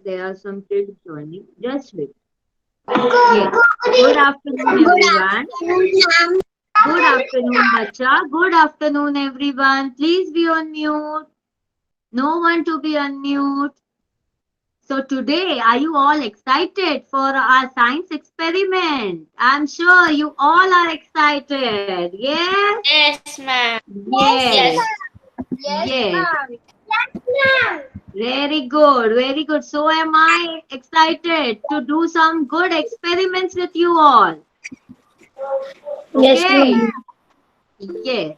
there are some kids joining. Just wait. Yes. Good afternoon, everyone. Good afternoon, Bacha. Good afternoon, everyone. Please be on mute. No one to be unmute. So today, are you all excited for our science experiment? I'm sure you all are excited. Yes? Yes, ma'am. Yes. Yes, Yes. ma'am. Yes, ma'am. Very good. Very good. So am I excited to do some good experiments with you all. Yes, Okay. ma'am. Yes.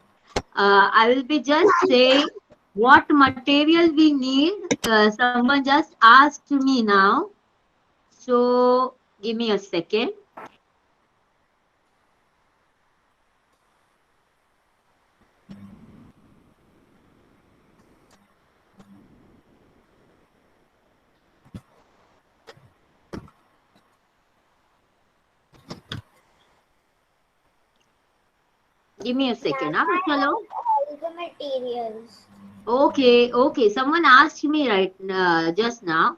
I will be just saying what material we need. Someone just asked me now. So give me a second. Give me a second. Huh? Chalo. All the materials. Okay. Okay. Someone asked me right just now.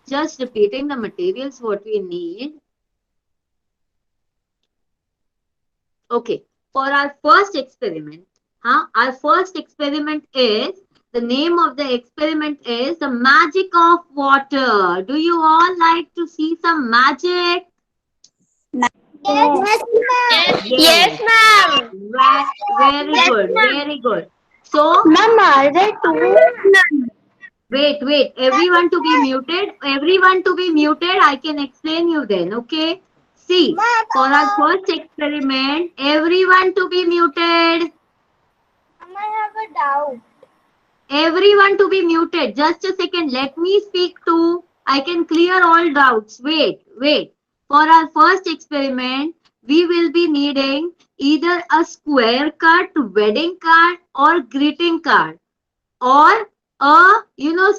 Just repeating the materials what we need. Okay, for our first experiment, our first experiment is, the name of the experiment is the magic of water. Do you all like to see some magic? Yes, ma'am. Yes, Ma'am. very Yes, good, ma'am. very good. So, Ma'am, are there two? wait, everyone to be muted, everyone to be muted, I can explain you then, okay? See, for our first experiment, everyone to be muted. Ma'am, I have a doubt. Everyone to be muted. Just a second. Let me speak too. I can clear all doubts. Wait. For our first experiment, we will be needing either a square cut wedding card or greeting card, or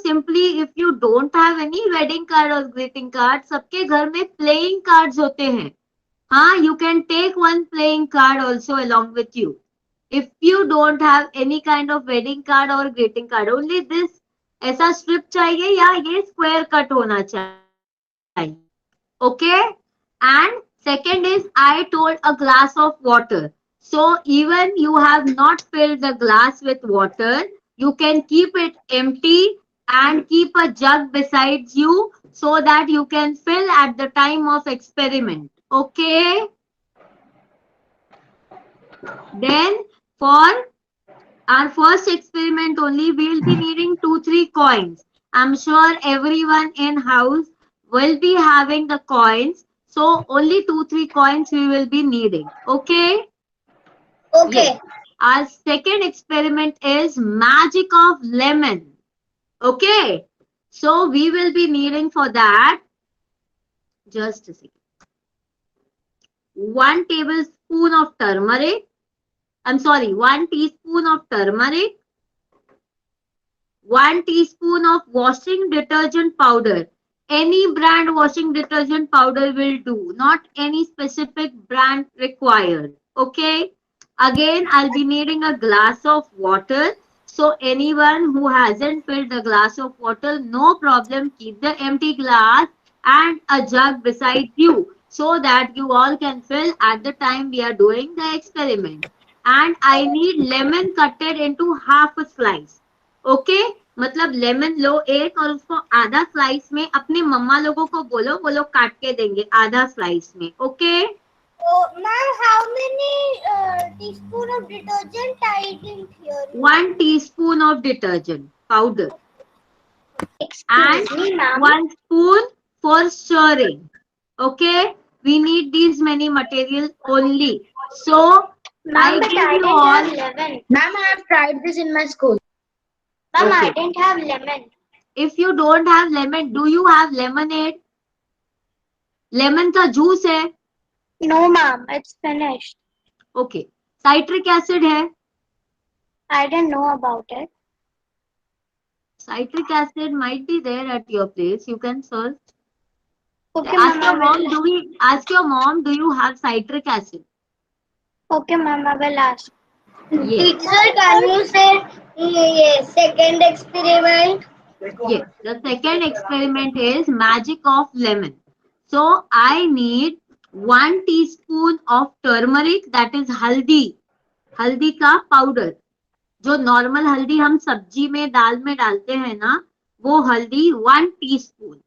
simply if you don't have any wedding card or greeting card, सबके घर में playing cards होते हैं. हाँ, you can take one playing card also along with you. If you don't have any kind of wedding card or greeting card, only this ऐसा strip चाहिए या ये square cut होना चाहिए. Okay? And second is, I told a glass of water. So even you have not filled the glass with water, you can keep it empty and keep a jug besides you so that you can fill at the time of experiment. Okay? Then for our first experiment only, we will be needing 2-3 coins. I'm sure everyone in house will be having the coins. So only 2-3 coins we will be needing. Okay? Okay. Yes. Our second experiment is magic of lemon. Okay? So we will be needing for that, just a second, 1 tablespoon of turmeric. 1 teaspoon of turmeric, 1 teaspoon of washing detergent powder. Any brand washing detergent powder will do, not any specific brand required. Okay. Again, I'll be needing a glass of water. So anyone who hasn't filled the glass of water, no problem. Keep the empty glass and a jug beside you so that you all can fill at the time we are doing the experiment. And I need lemon cutted into half a slice. Okay मतलब lemon लो एक और उसको आधा slice में अपने मम्मा लोगों को बोलो, वो लोग काट के देंगे आधा स्लाइस में. Okay Ma'am, how many teaspoon of detergent I didn't hear you? 1 teaspoon of detergent powder and Excuse me, ma'am. 1 spoon for stirring. Okay, we need these many materials only. So I Ma'am, but give I you didn't all. have lemon. Ma'am, I have tried this in my school. Ma'am, I Okay. didn't have lemon. If you don't have lemon, do you have lemonade? Lemon का juice है. No, ma'am, it's finished. Okay. Citric acid है. I didn't know about it. Citric acid might be there at your place. You can search. Okay, Ask ma'am, your mom. Ask your mom? Do you have citric acid? Okay, ma'am, I will ask. Yes. Teacher, can you say second experiment? Yes, the second experiment is magic of lemon. So I need 1 teaspoon of turmeric, that is haldi, हल्दी का powder. जो normal हल्दी हम सब्जी में दाल में डालते हैं ना, वो हल्दी 1 teaspoon.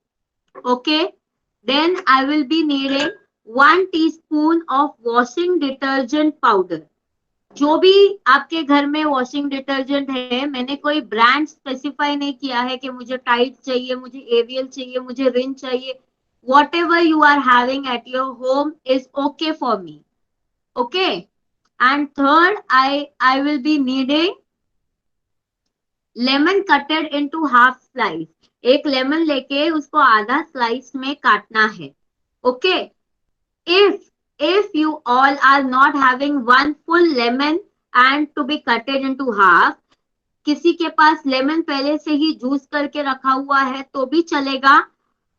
Okay, then I will be needing 1 teaspoon of washing detergent powder. जो भी आपके घर में वॉशिंग डिटर्जेंट है, मैंने कोई ब्रांड स्पेसिफाई नहीं किया है कि मुझे टाइड चाहिए, मुझे एरियल चाहिए, मुझे रिन चाहिए. Whatever you are having at your home is okay for me. Okay. And third, I will be needing lemon cutted into half slice. एक लेमन लेके उसको आधा स्लाइस में काटना है. Okay. If you all are not having one full lemon and to be cutted into half, किसी के पास lemon पहले से ही जूस करके रखा हुआ है तो भी चलेगा.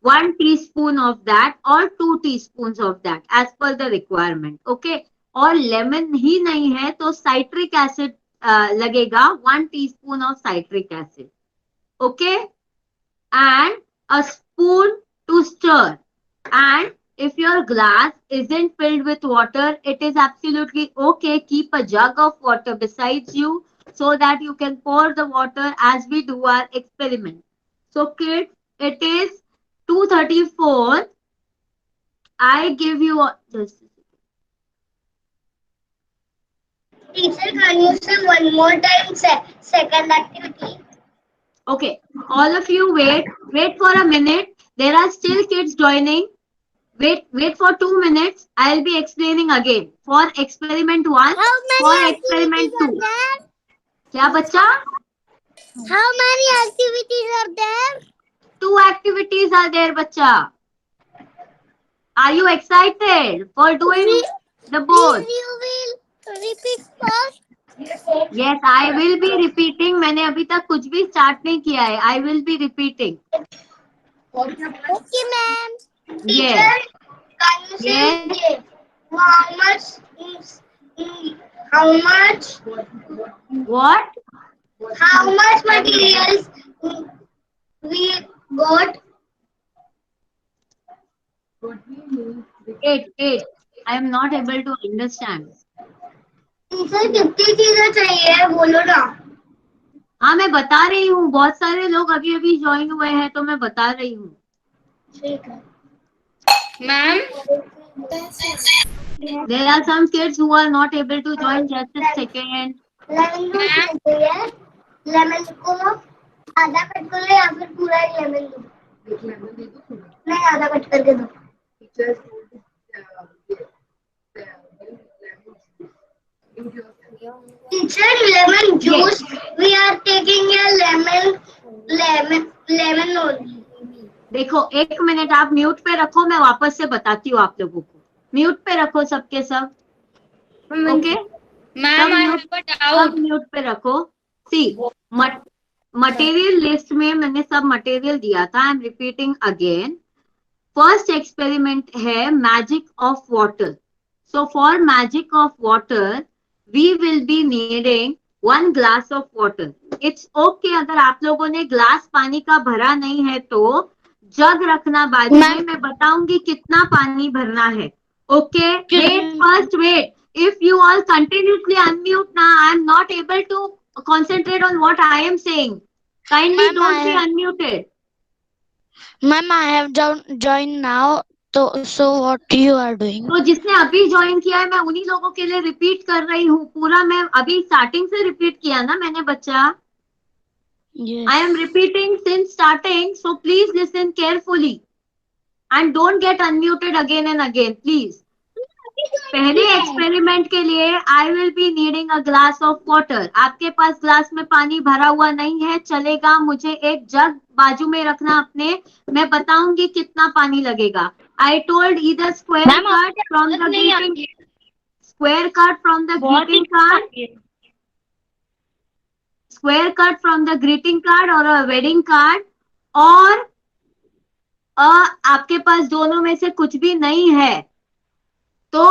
1 teaspoon of that or 2 teaspoons of that as per the requirement. Okay. और लेमन ही नहीं है तो साइट्रिक एसिड लगेगा. 1 teaspoon of citric acid. Okay. And a spoon to stir. And if your glass isn't filled with water, it is absolutely okay. Keep a jug of water besides you so that you can pour the water as we do our experiment. So kids, it is 2:34. I give you just Teacher, can you say one more time second activity? okay. All of you wait for a minute. There are still kids joining. Wait for 2 minutes. I'll be explaining again. For experiment 1, for experiment 2. क्या बच्चा? How many activities are there? 2 activities are there, बच्चा. Are you excited for doing the both? You will repeat first. Yes, I will be repeating. मैंने अभी तक कुछ भी start नहीं किया है. I will be repeating. Okay, ma'am. Yes. Can you say Yes. how much What? how much materials we got? 8. I am not able to understand. Teacher कितनी चीजें चाहिए बोलो ना. हाँ, मैं बता रही हूँ. बहुत सारे लोग अभी अभी ज्वाइन हुए हैं तो मैं बता रही हूँ. ठीक है. Ma'am, There are some kids who are not able to join. Just a second. Lemon juice चाहिए. लेमन को आधा कट कर लो या फिर पूरा ही लेमन दो. नहीं, आधा कट करके दो. Teacher, lemon juice. We are taking a lemon only. देखो, 1 मिनट आप म्यूट पे रखो. मैं वापस से बताती हूँ आप लोगों को. म्यूट पे रखो सबके सब. Okay. ma'am, I have a doubt. सब म्यूट पे रखो. सी मटेरियल लिस्ट में मैंने सब मटेरियल दिया था. I am repeating again. First experiment है magic of water. So for magic of water we will be needing 1 glass of water. It's okay अगर आप लोगों ने ग्लास पानी का भरा नहीं है तो जग रखना बाजू में. मैं बताऊंगी कितना पानी भरना है. Okay. Wait. If you all continuously unmute now, I am not able to concentrate on what I am saying. Kindly don't be unmuted. Ma'am, I have joined now. So what you are doing? तो जिसने अभी join किया है मैं उन्हीं लोगों के लिए रिपीट कर रही हूँ. पूरा मैं अभी स्टार्टिंग से रिपीट किया ना मैंने बच्चा. Yes. I am repeating since starting, so please listen carefully and don't get unmuted again and again, please. पहले एक्सपेरिमेंट के लिए I will be needing a glass of water. आपके पास ग्लास में पानी भरा हुआ नहीं है चलेगा. मुझे एक जग बाजू में रखना अपने. मैं बताऊंगी कितना पानी लगेगा. I told either square cut from the greeting card, square cut from the greeting card और अ वेडिंग कार्ड. और आपके पास दोनों में से कुछ भी नहीं है तो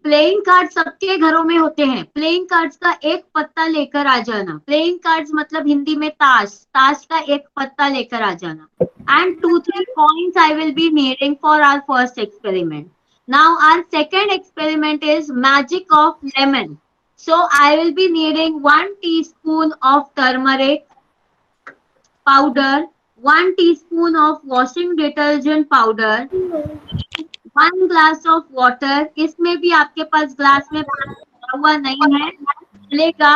प्लेइंग कार्ड सबके घरों में होते हैं. प्लेइंग कार्ड्स का एक पत्ता लेकर आ जाना. प्लेइंग कार्ड्स मतलब हिंदी में ताश. ताश का एक पत्ता लेकर आ जाना. And 2-3 coins I will be needing for our first experiment. Now our second experiment is magic of lemon. So I will be needing 1 teaspoon of turmeric powder, 1 teaspoon of washing detergent powder, 1 glass of water. इसमें भी आपके पास glass में पानी भरा हुआ नहीं है चलेगा.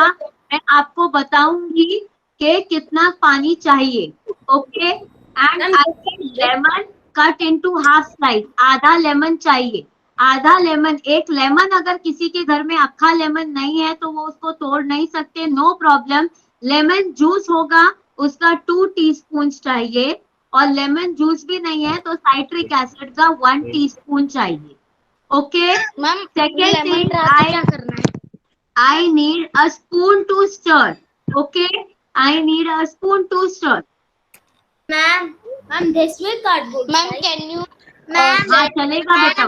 मैं आपको बताऊंगी कि कितना पानी चाहिए. Okay. And I need lemon cut into half slice. आधा लेमन चाहिए. आधा लेमन. एक लेमन अगर किसी के घर में अक्खा लेमन नहीं है तो वो उसको तोड़ नहीं सकते. No problem. लेमन जूस होगा उसका 2 टीस्पून चाहिए. और लेमन जूस भी नहीं है तो साइट्रिक एसिड का 1 टीस्पून चाहिए. ओके. मैम सेकेंड थिंग क्या करना है? I need a spoon to stir. Okay, I need a spoon to stir. Ma'am, this will cardboard. Ma'am can you Ma'am, हाँ चलेगा बेटा.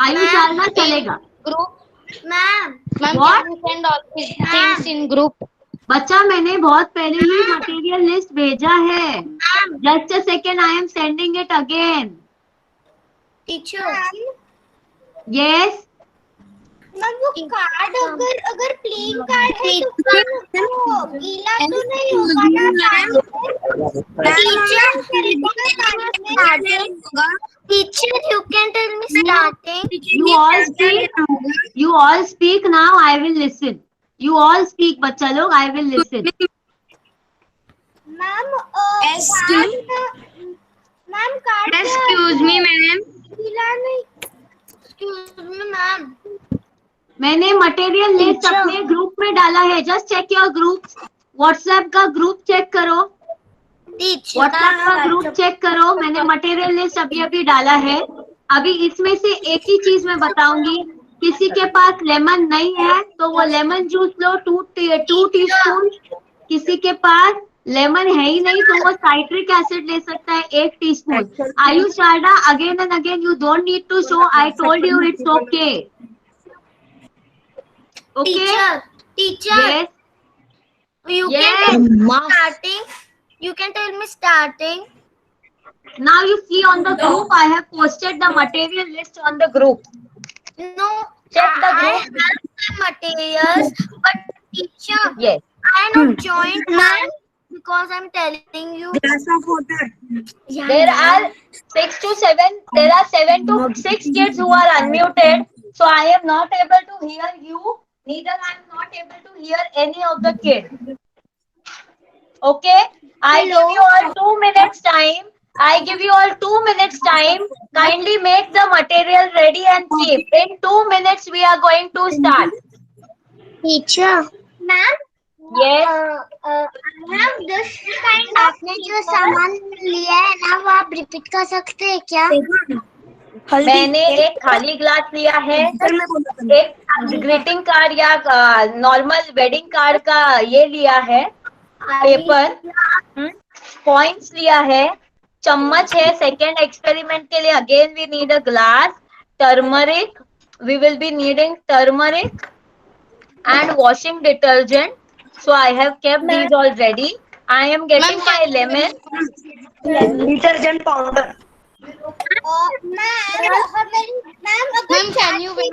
आयुष शर्मा चलेगा. Group ma'am, ma'am What? Can you send all this things in group? बच्चा मैंने बहुत पहले ही material list भेजा है. Just a second, I am sending it again. teacher. Yes. Ma'am वो कार्ड अगर प्लेन कार्ड है तो गीला तो नहीं होगा ना teacher you can tell me starting. You all speak now. I will listen. You all speak बच्चा लोग. I will listen. Ma'am ma'am card Excuse me, ma'am. गीला नहीं. Excuse me, ma'am. मैंने मटेरियल लिस्ट अपने ग्रुप में डाला है. Just check your group. WhatsApp का ग्रुप चेक करो. व्हाट्सएप का ग्रुप चेक करो. मैंने मटेरियल लिस्ट अभी डाला है. अभी इसमें से एक ही चीज मैं बताऊंगी. किसी के पास लेमन नहीं है तो वो लेमन जूस लो 2 टीस्पून. किसी के पास लेमन है ही नहीं तो वो साइट्रिक एसिड ले सकता है 1 teaspoon. Ayush Sharda again and again you don't need to show. I told you it's okay. Okay. Teacher, Yes. you Yes. can tell me starting. You can tell me starting. Now you see on the group. I have posted the material list on the group. No, Check the I group. have some materials, but teacher, Yes. I not joined ma'am because I'm telling you. Yeah, There ma'am. are 6 to 7. There are 7 to 6 kids who are unmuted. So I am not able to hear you. Neither I am not able to hear any of the kids. Okay. I give you all 2 minutes time. I give you all 2 minutes time. Kindly make the material ready and keep. In 2 minutes we are going to start. Teacher, ma'am. Yes. Ma'am this kind आपने जो सामान लिया है ना वो आप repeat कर सकते हैं क्या? मैंने एक खाली ग्लास लिया है. एक ग्रीटिंग कार्ड या नॉर्मल वेडिंग कार्ड का ये लिया है. पेपर. पॉइंट्स लिया है. चम्मच है. सेकेंड एक्सपेरिमेंट के लिए again we need a glass. Turmeric. We will be needing turmeric and washing detergent. So I have kept these all ready. I am getting my lemon. Detergent powder. Ma'am can you wait?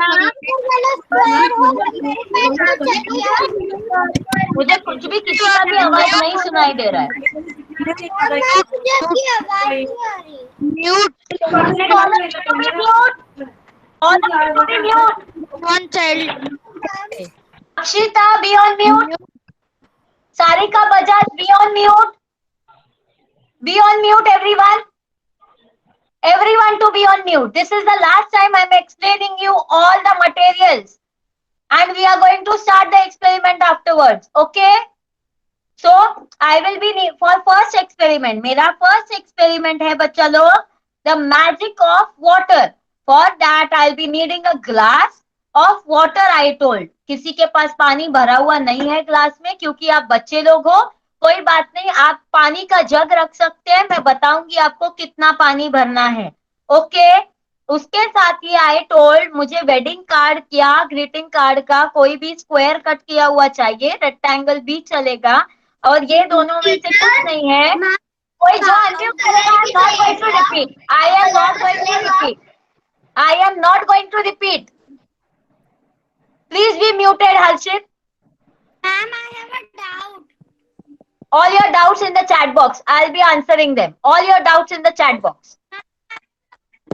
मुझे कुछ भी किसी का भी आवाज नहीं सुनाई दे रहा है. One child. Akshita be on mute. Sarika Bajaj be on mute. Be on mute everyone. Everyone to be on mute. This is the last time I am explaining you all the materials. And we are going to start the experiment afterwards. Okay? So, I will be for first experiment. मेरा first experiment है बच्चा लोग. The magic of water. For that, I'll be needing a glass of water. I told. किसी के पास पानी भरा हुआ नहीं है ग्लास में क्योंकि आप बच्चे लोग हो. कोई बात नहीं, आप पानी का जग रख सकते हैं. मैं बताऊंगी आपको कितना पानी भरना है. ओके. उसके साथ ही आई टोल्ड मुझे वेडिंग कार्ड या ग्रीटिंग कार्ड का कोई भी स्क्वायर कट किया हुआ चाहिए, रेक्टेंगल भी चलेगा, और ये दोनों में से कुछ नहीं है। कोई जो अनम्यूट करेगा, I am not going to repeat, I am not going to repeat, I am not going to repeat. Please be muted, Harshit. Ma'am, I have a doubt. All your doubts in the chat box. I'll be answering them. All your doubts in the chat box.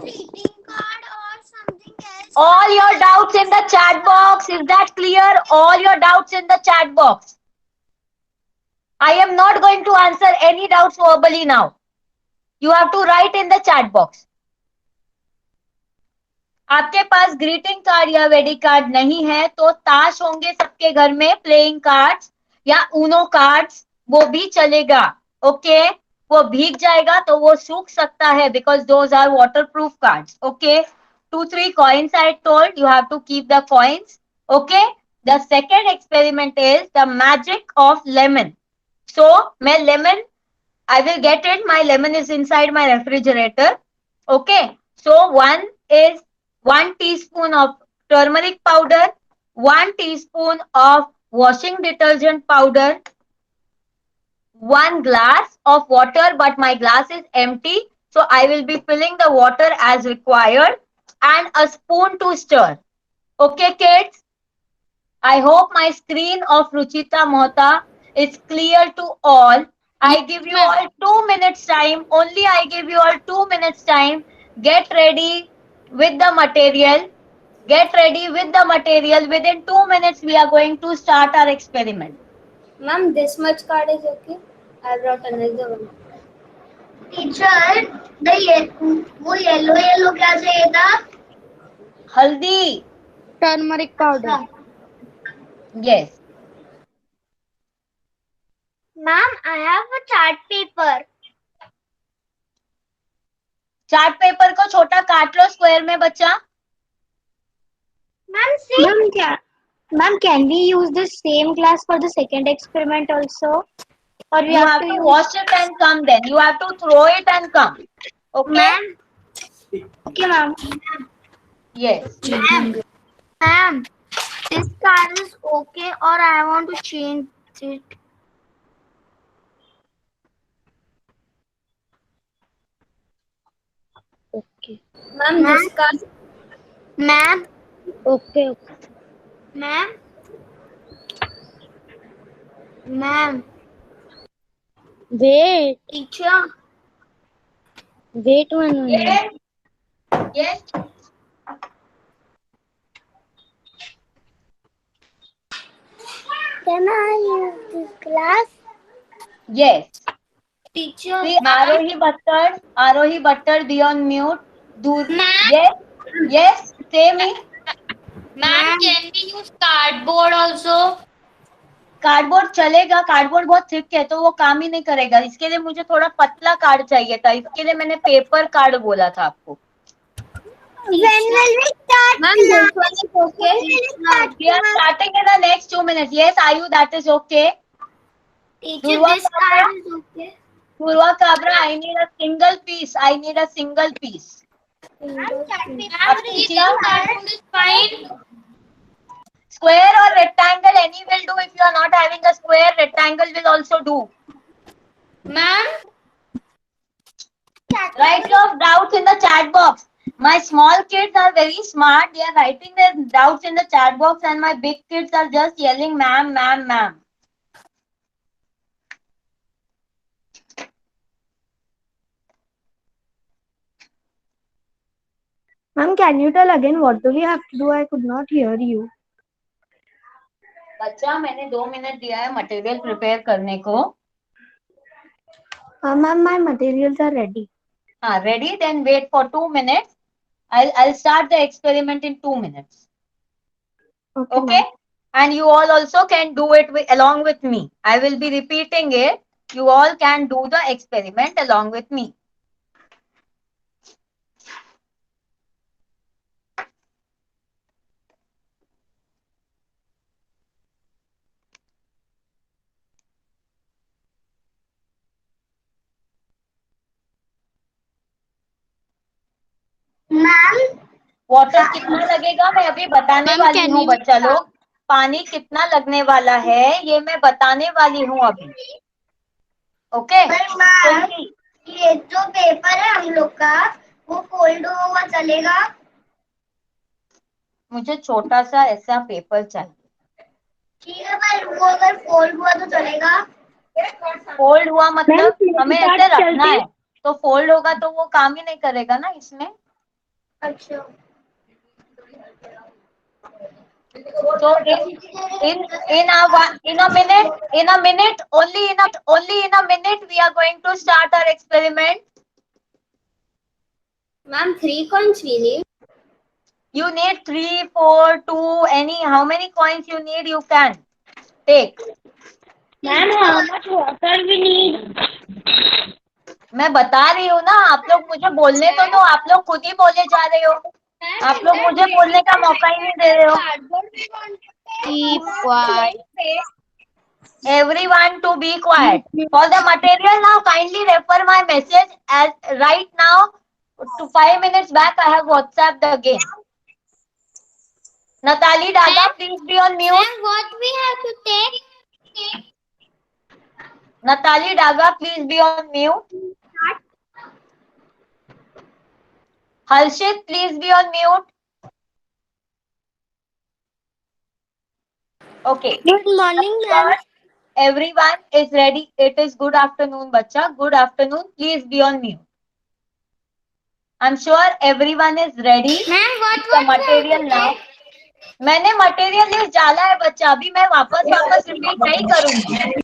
Greeting card or something else. All your doubts in the chat box. Is that clear? All your doubts in the chat box. I am not going to answer any doubts verbally now. You have to write in the chat box. आपके पास greeting card या wedding card नहीं है तो ताश होंगे सबके घर में, प्लेइंग कार्ड्स या ऊनो कार्ड्स, वो भी चलेगा. ओके, वो भीग जाएगा तो वो सूख सकता है, because those are waterproof cards. Okay, 2-3 coins I told you have to keep the coins. Okay, the second experiment is the magic of lemon. So मैं lemon, I will get it, my lemon is inside my refrigerator. Okay, so one is 1 teaspoon of turmeric powder, 1 teaspoon of washing detergent powder, 1 glass of water, but my glass is empty, so I will be filling the water as required, and a spoon to stir. Okay, kids? I hope my screen of Ruchita Mohta is clear to all. I give you all 2 minutes time. Only I give you all 2 minutes time. Get ready with the material. Get ready with the material. Within 2 minutes, we are going to start our experiment. Ma'am, this much card is okay. I brought another one. Teacher, वो yellow क्या चाहिए था? Haldi. Turmeric powder. Yes. Ma'am, I have a chart paper. Chart paper को छोटा काट लो square में बच्चा. Ma'am, see. Ma'am, can we use the same glass for the second experiment also? Or we You have to wash it and come then. You have to throw it and come. Okay? Ma'am. Okay, ma'am. Yes. Ma'am, this card is okay or I want to change it. Okay. Ma'am, this card. Ma'am. Okay. Ma'am. Ma'am. Wait. Teacher. Wait 1 minute. Yes. Yes. Can I use this glass? Yes. Teacher. See, Arohi Bhattar, be on mute. Yes. Yes. Say me. Ma'am, can we use cardboard also? Cardboard चलेगा, cardboard बहुत thick है तो वो काम ही नहीं करेगा. इसके लिए मुझे थोड़ा पतला कार्ड चाहिए था, इसके लिए मैंने पेपर कार्ड बोला था आपको. When will we start? Ma'am, this one is okay. We are starting in the next 2 minutes. Yes, Ayu, that is okay. Teacher, Durva this card is okay. Purva Kabra, I need a single piece. I need a single piece. Ma'am, cardboard is fine. Square or rectangle, any will do. If you are not having a square, rectangle will also do. Ma'am, Write your doubts in the chat box. My small kids are very smart. They are writing their doubts in the chat box, and my big kids are just yelling, ma'am, ma'am, ma'am. Ma'am, can you tell again what do we have to do? I could not hear you. बच्चा, मैंने 2 minute दिया है material prepare करने को. Ma'am, my materials are ready. Ready? Then wait for 2 minutes. I'll start the experiment in 2 minutes. Okay? ma'am. And you all also can do it along with me. I will be repeating it. You all can do the experiment along with me. Ma'am, water कितना लगेगा मैं अभी बताने Ma'am, वाली can हूँ you बच्चा लोग। पानी कितना लगने वाला है ये मैं बताने वाली हूँ अभी। ओके पर मैम ये जो पेपर है हम लोग का वो फोल्ड हुआ चलेगा? मुझे छोटा सा ऐसा पेपर चाहिए। ठीक है, पर वो अगर फोल्ड हुआ तो चलेगा? फोल्ड हुआ मतलब Ma'am, हमें plate ऐसे chart रखना चलते है, तो फोल्ड होगा तो वो काम ही नहीं करेगा ना इसमें। अच्छा। So in a minute, only in a minute, we are going to start our experiment. Ma'am, 3 coins we need. You need 3, 4, 2, how many coins you need, you can take. Ma'am, how much water we need? मैं बता रही हूँ ना, आप लोग मुझे बोलने तो दो, आप लोग खुद ही बोले जा रहे हो। आप लोग मुझे बोलने का मौका ही नहीं दे रहे हो। keep quiet? Everyone to be quiet. For the material now, kindly refer my message as right now. To 5 minutes back, I have WhatsApped again. Natali Daga, please be on mute. Ma'am, what we have to take? Natali Daga, please be on mute. Harshit, please be on mute. Okay. Good morning, ma'am. Everyone is ready. It is good afternoon, bacha. Good afternoon. Please be on mute. I'm sure everyone is ready. Ma'am, what The material now. मैंने material list डाला है बच्चा, अभी मैं वापस repeat नहीं करूंगी।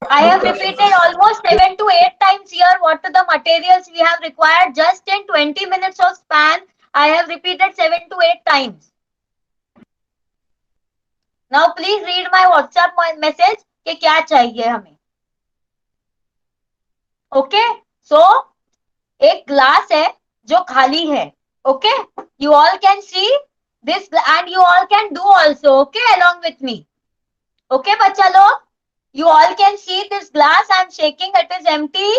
I have repeated almost 7 to 8 times here what are the materials we have required just in 20 minutes of span. I have repeated 7 to 8 times. Now please read my WhatsApp message कि क्या चाहिए हमें। Okay? So एक glass है जो खाली है। Okay? You all can see this and you all can do also. Okay? Along with me. Okay, बच्चा लोग? You all can see this glass. I am shaking. It is empty.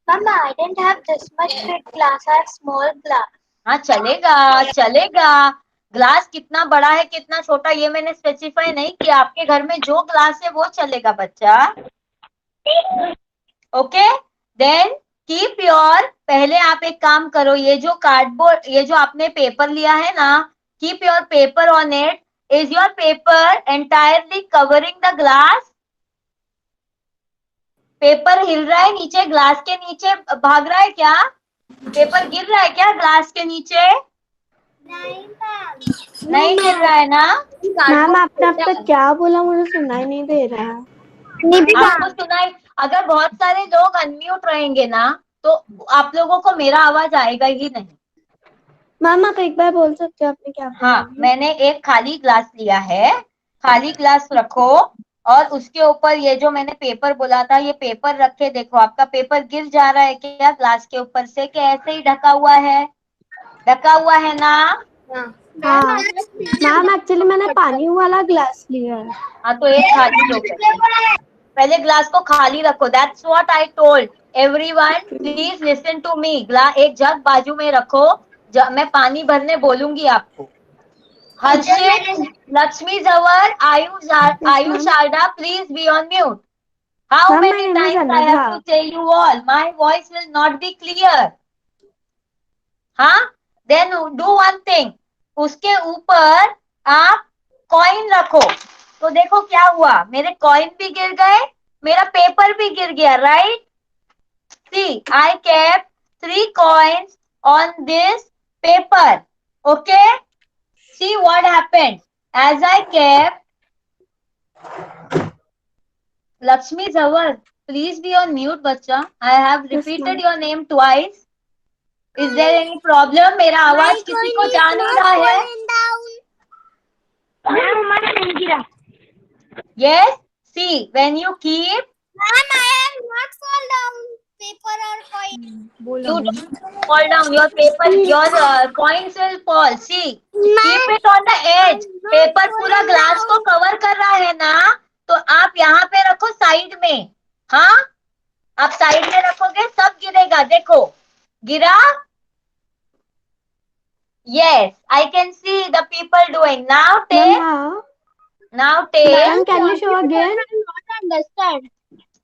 Mama, I didn't have this much big glass. I have small glass. हाँ चलेगा चलेगा। Glass कितना बड़ा है कितना छोटा ये मैंने स्पेसिफाई नहीं किया। आपके घर में जो ग्लास है वो चलेगा बच्चा। ओके देन कीप योर, पहले आप एक काम करो, ये जो कार्डबोर्ड, ये जो आपने पेपर लिया है ना, keep your paper on it. Is your paper entirely covering the glass? Paper हिल रहा है नीचे, ग्लास के नीचे भाग रहा है क्या? पेपर गिर रहा है क्या ग्लास के नीचे? नहीं मैम, नहीं गिर रहा है ना? मैम आपने अब तक क्या बोला मुझे सुनाई नहीं दे रहा है। आपको सुनाई? अगर बहुत सारे लोग अनम्यूट रहेंगे ना तो आप लोगों को मेरा आवाज आएगा ही नहीं। मैम आप एक बार बोल सकते हो आपने क्या बोला? हाँ, मैंने एक खाली ग्लास लिया है, खाली ग्लास रखो और उसके ऊपर ये जो मैंने पेपर बोला था ये पेपर रखे। देखो आपका पेपर गिर जा रहा है क्या ग्लास के ऊपर से, कि ऐसे ही ढका हुआ है? ढका हुआ है ना? हाँ मैम एक्चुअली मैंने पानी वाला ग्लास लिया है। हाँ तो एक खाली लो, पहले ग्लास को खाली रखो। That's what I told everyone, please listen to me. एक जग बाजू में रखो, मैं पानी भरने बोलूंगी आपको। Harshit, Lakshmi Jawar, Ayush Arda, please be on mute. How many times I have to tell you all, my voice will not be clear. हाँ, देन डू वन थिंग, उसके ऊपर आप कॉइन रखो। तो देखो क्या हुआ, मेरे कॉइन भी गिर गए, मेरा पेपर भी गिर गया, right? See I kept 3 coins on this paper. Okay? See what happened. As I kept, Lakshmi Zawar, please be on mute, बच्चा. I have repeated your name twice. Is there any problem? मेरा आवाज किसी को जा नहीं रहा है? Yes. See, when you keep, Ma'am, I have not fall down paper or coin. you don't fall down. Your paper, your coins will fall. See, keep it on the edge. Paper पूरा glass को cover कर रहा है ना, तो आप यहाँ पे रखो साइड में। हाँ, आप साइड में रखोगे सब गिरेगा। देखो गिरा, Yes, I can see the people doing. Now Ma'am, take, how? now take. Ma'am, can you show again? understand.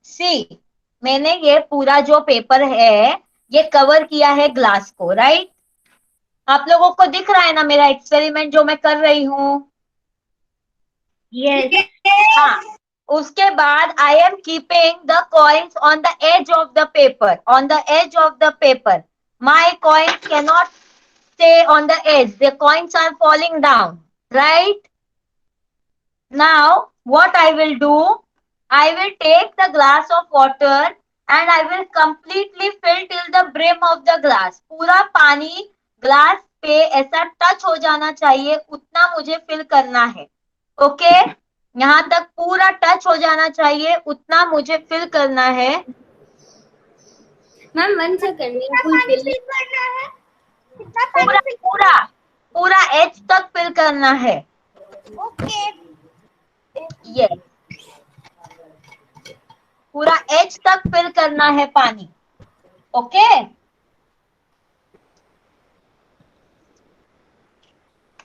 सी, मैंने ये पूरा जो पेपर है ये कवर किया है ग्लास को, राइट? आप लोगों को दिख रहा है ना मेरा एक्सपेरिमेंट जो मैं कर रही हूँ? Yes. हाँ, उसके बाद I am keeping the coins on the edge of the paper, on the edge of the paper. My coins can not stay on the edge, the coins are falling down, right? Now what I will do, I will take the glass of water and I will completely fill till the brim of the glass. पूरा पानी glass पे ऐसा touch हो जाना चाहिए, उतना मुझे fill करना है. ओके, यहाँ तक पूरा टच हो जाना चाहिए, उतना मुझे फिल करना है. मैम 1 सेकंड, फुल फिल करना है. पूरा पूरा पूरा एज तक फिल करना है. ओके. यस, पूरा एज तक फिल करना है पानी. ओके,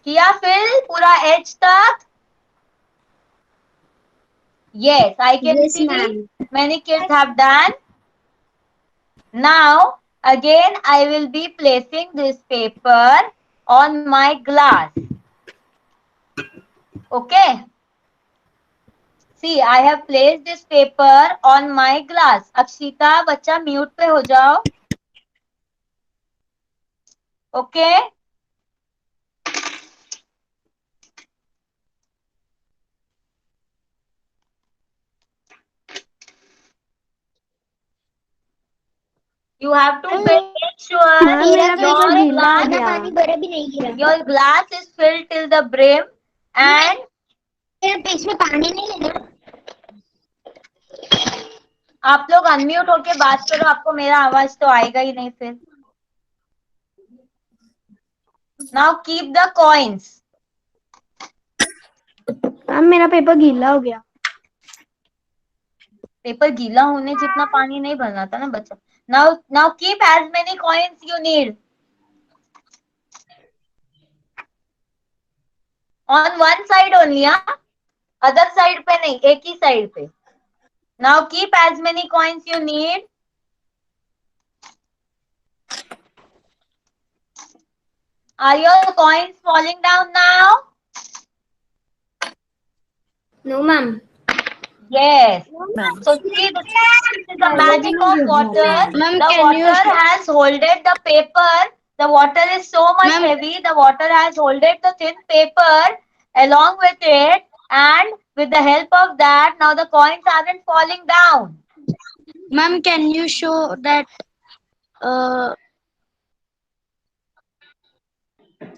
किया फिल पूरा एज तक? Yes, I can Yes, see ma'am. many kids have done. Now, again, I will be placing this paper on my glass. Okay. See, I have placed this paper on my glass. Akshita, बच्चा mute पे हो जाओ. Okay. You have to make sure Ma'am, मेरा paper your गीला हो glass, गया. पानी बड़ा भी नहीं गिरा. your glass is filled till the brim and इसमें पानी नहीं लेना. आप लोग अनम्यूट होके बात करो, आपको मेरा आवाज तो आएगा ही नहीं फिर. Now keep the coins. Ma'am, मेरा पेपर गीला हो गया. पेपर गीला होने जितना पानी नहीं भरना था ना बच्चा. Now keep as many coins you need. On one side only, हाँ? Other side पे नहीं, एक ही side पे. Now keep as many coins you need. Are your coins falling down now? No, ma'am. Yes. So see, this is the magic of water. Ma'am, The can you water has holded the paper. The water is so much Ma'am. heavy. The water has holded the thin paper along with it, and with the help of that, now the coins aren't falling down. Ma'am, can you show that?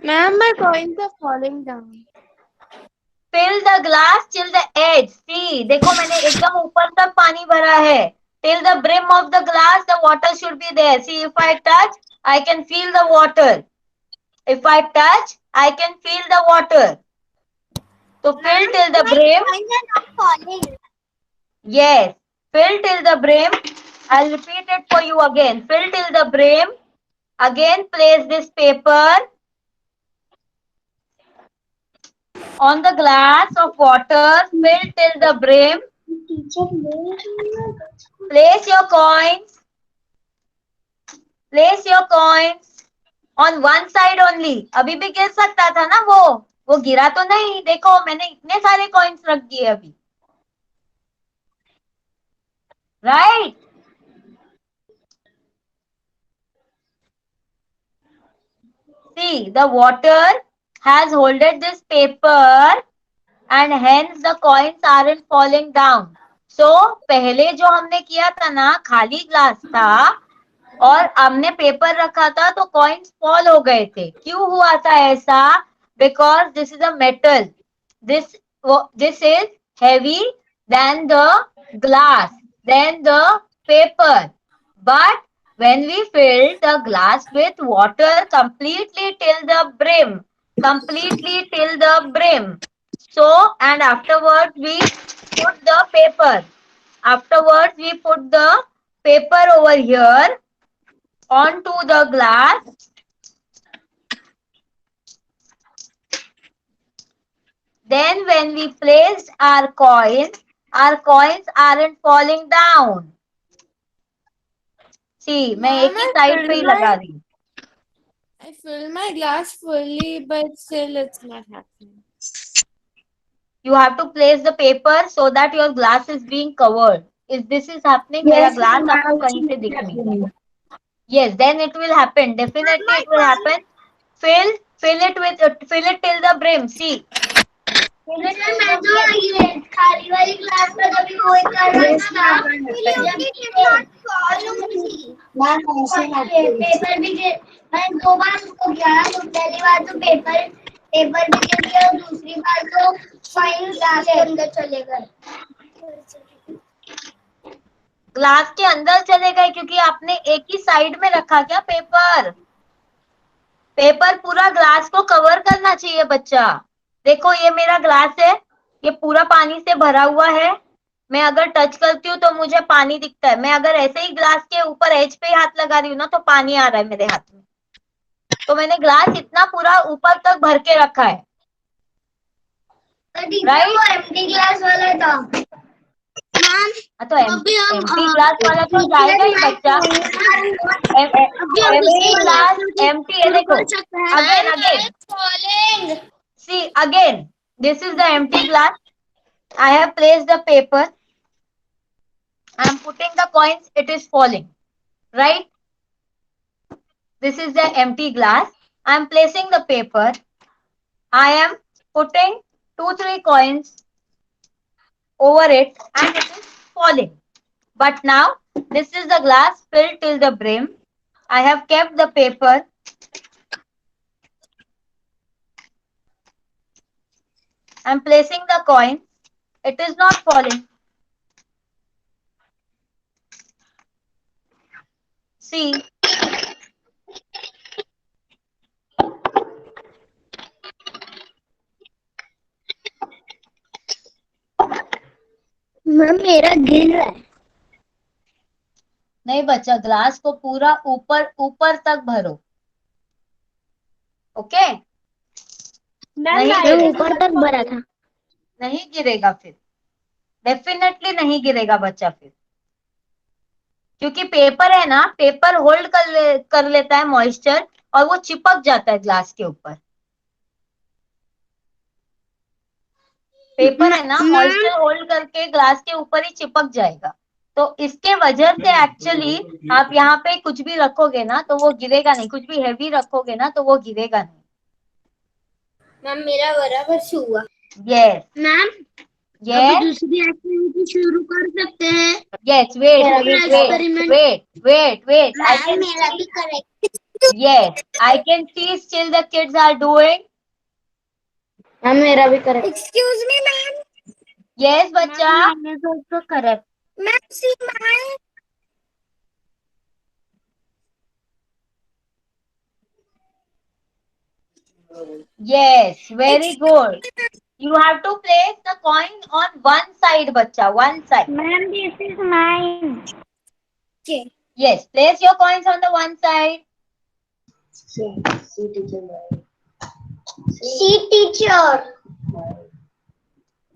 Ma'am, my coins are falling down. Fill the glass till the edge. See, देखो मैंने एकदम ऊपर तक पानी भरा है. Till the brim of the glass, the water should be there. See, if I touch, I can feel the water. If I touch, I can feel the water. So fill till the brim. Coins are not falling. Yes, fill till the brim. I'll repeat it for you again. Fill till the brim. Again, place this paper on the glass of water. Fill till the brim. Place your coins. Place your coins on one side only. अभी भी गिर सकता था ना वो गिरा तो नहीं. देखो मैंने इतने सारे कॉइन्स रख दिए अभी. Right? See, the water has holded this paper and hence the coins aren't falling down. So, पहले जो हमने किया था ना, खाली ग्लास था और हमने पेपर रखा था तो कॉइन्स फॉल हो गए थे. क्यों हुआ था ऐसा? Because this is a metal. This is heavy than the glass, than the paper. But when we filled the glass with water completely till the brim, so, and afterwards we put the paper. Afterwards we put the paper over here onto the glass. Then when we placed our coins aren't falling down. See, मैं एक ही side पे ही लगा रही हूँ. I fill my glass fully, but still it's not happening. You have to place the paper so that your glass is being covered. If this is happening, मेरा glass आपको कहीं से दिख नहीं रहा. Yes, then it will happen. Definitely it will happen. Fill it till the brim. See. Fill it till the brim. खाली वाली class में कभी कोई कर रहा था पेपर भी मैं 2 बार उसको किया तो पहली बार तो पेपर भी गिर गया और दूसरी बार तो फाइन क्लास के अंदर चले गए. ग्लास के अंदर चले गए क्योंकि आपने एक ही साइड में रखा क्या पेपर. पेपर पूरा ग्लास को कवर करना चाहिए बच्चा. देखो ये मेरा ग्लास है, ये पूरा पानी से भरा हुआ है. मैं अगर टच करती हूँ तो मुझे पानी दिखता है. मैं अगर ऐसे ही ग्लास के ऊपर एज पे हाथ लगा रही हूँ ना तो पानी आ रहा है मेरे हाथ में. तो मैंने ग्लास इतना पूरा ऊपर तक भर के रखा है. राइट. एम्प्टी ग्लास वाला था. तो एम्प्टी ग्लास वाला तो जाएगा ही बच्चा. एम्प्टी ग्लास एम्प्टी है. देखो again see again, this is the empty glass. I have placed the paper. I am putting the coins. It is falling, right? This is the empty glass. I am placing the paper. I am putting 2-3 coins over it and it is falling. But now this is the glass filled till the brim. I have kept the paper. I am placing the coin. It is not falling. See. Ma'am मेरा गिर रहा है. नहीं बच्चा, glass को पूरा ऊपर तक भरो. ओके. नहीं ऊपर तक भरा था. नहीं गिरेगा फिर. डेफिनेटली नहीं गिरेगा बच्चा फिर. क्योंकि पेपर है ना, पेपर होल्ड कर लेता है मॉइस्चर और वो चिपक जाता है ग्लास के ऊपर. पेपर है ना, मॉइस्चर होल्ड करके ग्लास के ऊपर ही चिपक जाएगा. तो इसके वजह से एक्चुअली आप यहाँ पे कुछ भी रखोगे ना तो वो गिरेगा नहीं. कुछ भी हैवी रखोगे ना तो वो गिरेगा नहीं. मैम मेरा बराबर से हुआ. यस मैम यस दूसरी एक्टिविटी शुरू कर सकते हैं. यस. वेट आई कैन मेरा भी correct. yes I can see still the kids are doing. Ma'am मेरा भी correct. Excuse me ma'am. yes बच्चा. also correct. Ma'am see my. Yes, very good. You have to place the coin on one side बच्चा, one side. Ma'am this is mine. Okay. Yes, place your coins on the one side. See teacher.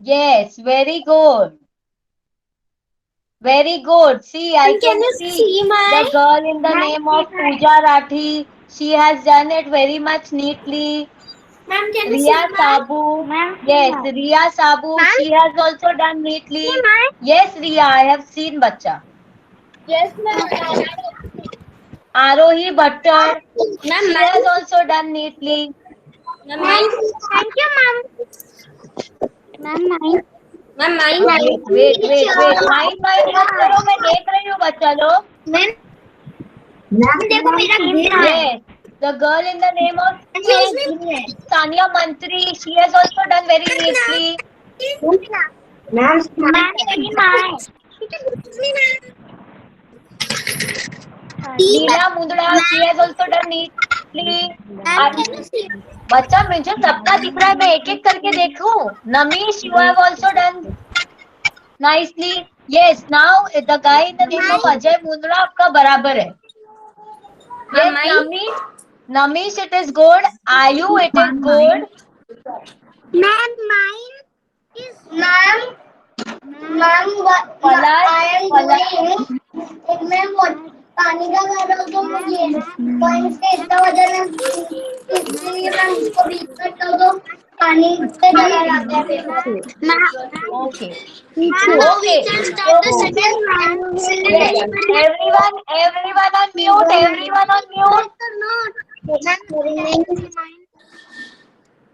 Yes, very good. Very good. See, I can see the girl in the name of Pooja Rathi. She has done it very much neatly. Ma'am, can Riya Sabu. Yes, Riya Sabu. She has also done neatly. Yes, Riya, I have seen bacha. Yes, ma'am. Arohi Bhattar. She has also done neatly. Thank you, ma'am. Ma'am, mine. Ma'am, mine. Wait. Mine मत करो, मैं देख रही हूँ बच्चा लोग. Ma'am देखो मेरा गिर रहा है. Yes, the girl in the name of Tanya Mantri. She has also done very neatly. Ma'am, mine. Leela Mundra. She has also done neatly. बच्चा मुझे सबका दिख रहा है, मैं एक एक करके देखूं. Namish, you have also done nicely. Yes, now the guy in the name of Ajay Mundra आपका बराबर है. Yes, Namish, it is good. Ayu, it is good. Ma'am, mine is. Ma'am, what Palash, I am doing? एक मैं पानी का कर रहा हूँ तो मुझे पॉइंट्स का इतना वजन है, इसलिए मैं उसको बीच करता हूँ तो पानी पे चला जाता है paper. okay. Now we Okay. can start the So, second round. yes, everyone on mute, everyone on mute.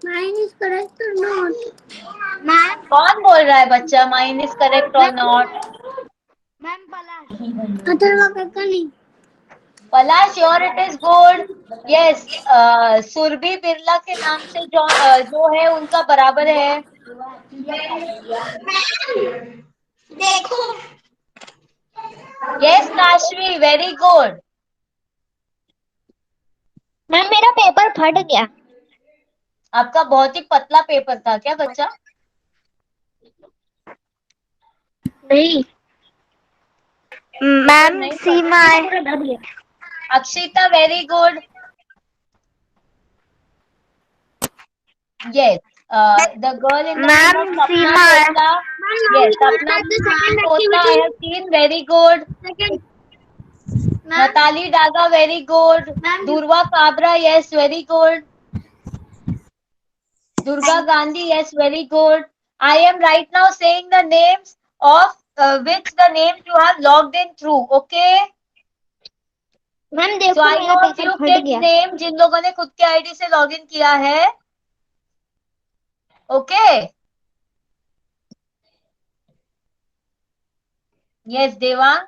Mine is correct or not? कौन बोल रहा है बच्चा mine is correct or not? Atharva काका नहीं. Palash, sure it is good. Yes, Surabhi Birla के नाम से जो है उनका बराबर है. देखो. Yes, Kashvi, very good. Ma'am मेरा पेपर फट गया. आपका बहुत ही पतला पेपर था क्या बच्चा? नहीं. मैम सीमा है. Akshita, very good. Yes, the girl in the name of Sapna Kotla. Yes, Sapna Kotla, I have seen, very good. Natali Daga, very good. Durva Kabra, yes, very good. Durga Gandhi, yes, very good. I am right now saying the names of which the names you have logged in through, okay? Ma'am So I know a few kids name जिन लोगों ने खुद के ID से login किया है, okay? Yes, Devang,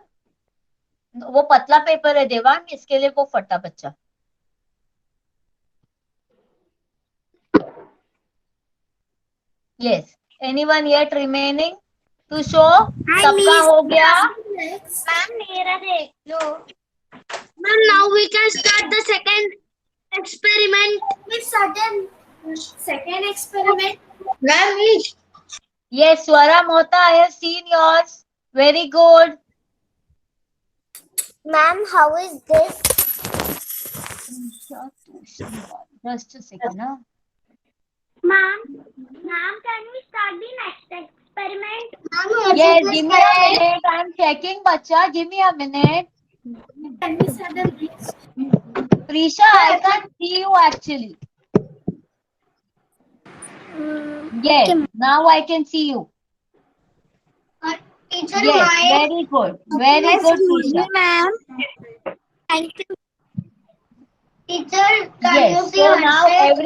वो पतला paper है देवांग, इसके लिए वो फटा बच्चा. Yes, anyone yet remaining to show? सबका हो गया? मैम मेरा देख लो. Ma'am now we can start the second experiment. Second experiment. Ma'am, Yes, Swara Mohta, I have seen yours. Very good. ma'am, how is this? Just a second, huh? Ma'am, can we start the next experiment? Yes, give me a minute. I'm checking, bacha. Give me a minute. Can we start the next? Prisha, I can't see you actually. Yes, now I can see you. Teacher, Yes, very good. Very good, Prisha. ma'am. Thank you. Teacher, can Yes, you see so now Harshit?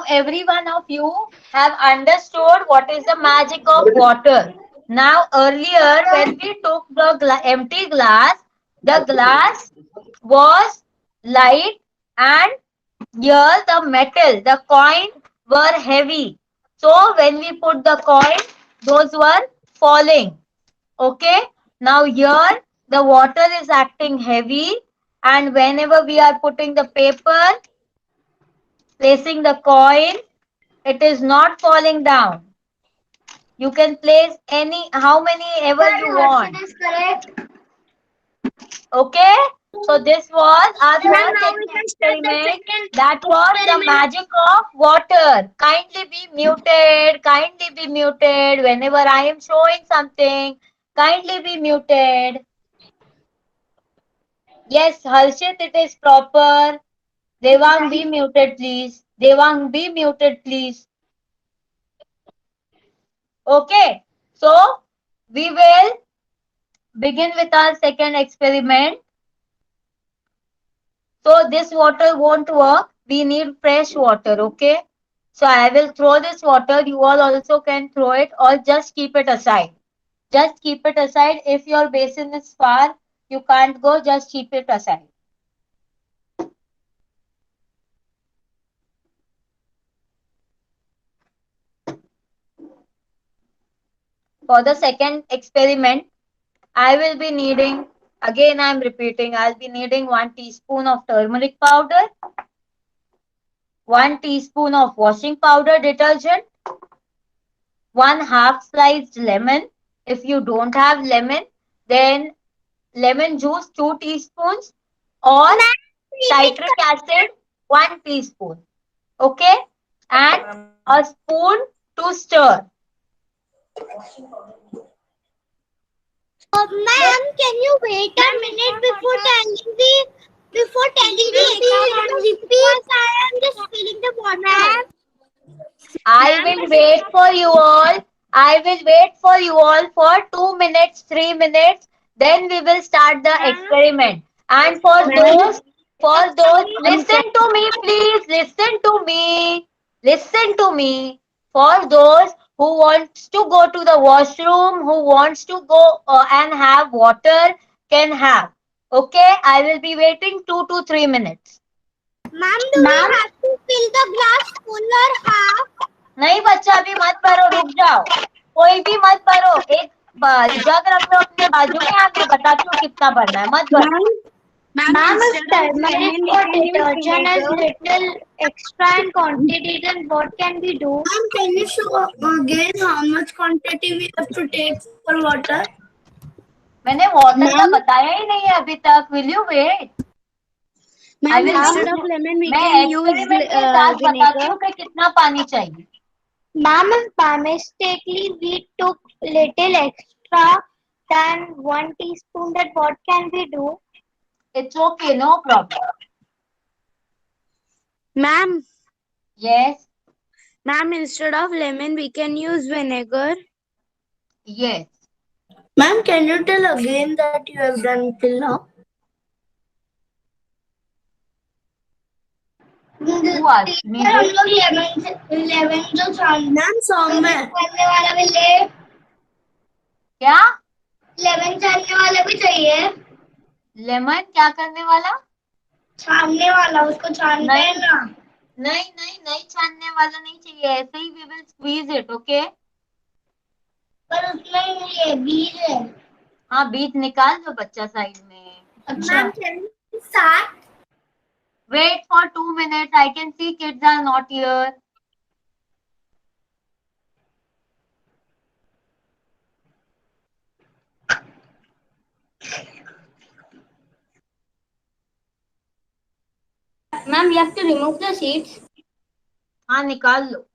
everyone of you have understood what is the magic of water. Now earlier when we took the empty glass, the glass was light and here the metal, the coin were heavy. So when we put the coin, those were falling. Okay. Now here the water is acting heavy and whenever we are putting the paper, placing the coin, it is not falling down. You can place how many ever you want. Harshit is correct. Okay. So this was our first experiment. That was the magic of water. Kindly be muted. Kindly be muted. Whenever I am showing something, kindly be muted. Yes, Harshit, it is proper. Devang, be muted, please. Devang, be muted, please. Okay. So we will begin with our second experiment. So this water won't work. We need fresh water, okay? So I will throw this water. You all also can throw it or just keep it aside. Just keep it aside. If your basin is far, you can't go, just keep it aside. For the second experiment, I will be needing, again I am repeating, I'll be needing 1 teaspoon of turmeric powder, 1 teaspoon of washing powder detergent, 1 half sliced lemon. If you don't have lemon, then lemon juice 2 teaspoons or citric acid 1 teaspoon. Okay. and a spoon to stir. Ma'am, can you wait a minute before telling the experiment? Please, I am just filling the water. I will wait for you all. I will wait for you all for 2 minutes, 3 minutes. Then we will start the experiment. And for those, listen to me, please. Listen to me. Listen to me. For those who wants to go to the washroom, who wants to go and have water, can have. Okay, I will be waiting 2 to 3 minutes. Ma'am, do we have to fill the glass full or half? नहीं बच्चा अभी मत भरो, रुक जाओ, कोई भी मत भरो, एक जग रख लो अपने बाजू में, मैं बताती हूँ कितना भरना है, मत भरो. Ma'am, if turmeric or detergent has little extra in quantity, then what can we do? Ma'am, can you show again how much quantity we have to take for water? मैंने वाटर का बताया ही नहीं है अभी तक. Will you wait? Ma'am, instead of lemon, we मैं can use experiment के साथ बताती vinegar. हूँ कि कितना पानी चाहिए. Ma'am, if by mistakenly we took little extra than 1 teaspoon, then what can we do? It's okay, no problem. Ma'am, Yes, ma'am, instead of lemon, we can use vinegar. yes. Ma'am, can you tell again that you have done till now? Who asked me this? Lemon जो Ma'am, somewhere. छानने वाला भी ले, क्या? Lemon छानने वाला भी चाहिए. लेमन क्या करने वाला? छानने वाला, उसको छानते हैं ना. नहीं छानने वाला नहीं चाहिए, ऐसे ही we will squeeze it, okay? पर उसमें ये बीज है. हाँ, बीज निकाल दो बच्चा साइड में. अच्छा. साथ. Wait for 2 minutes. I can see kids are not here. Ma'am, you have to remove the seeds. हाँ, निकाल लो.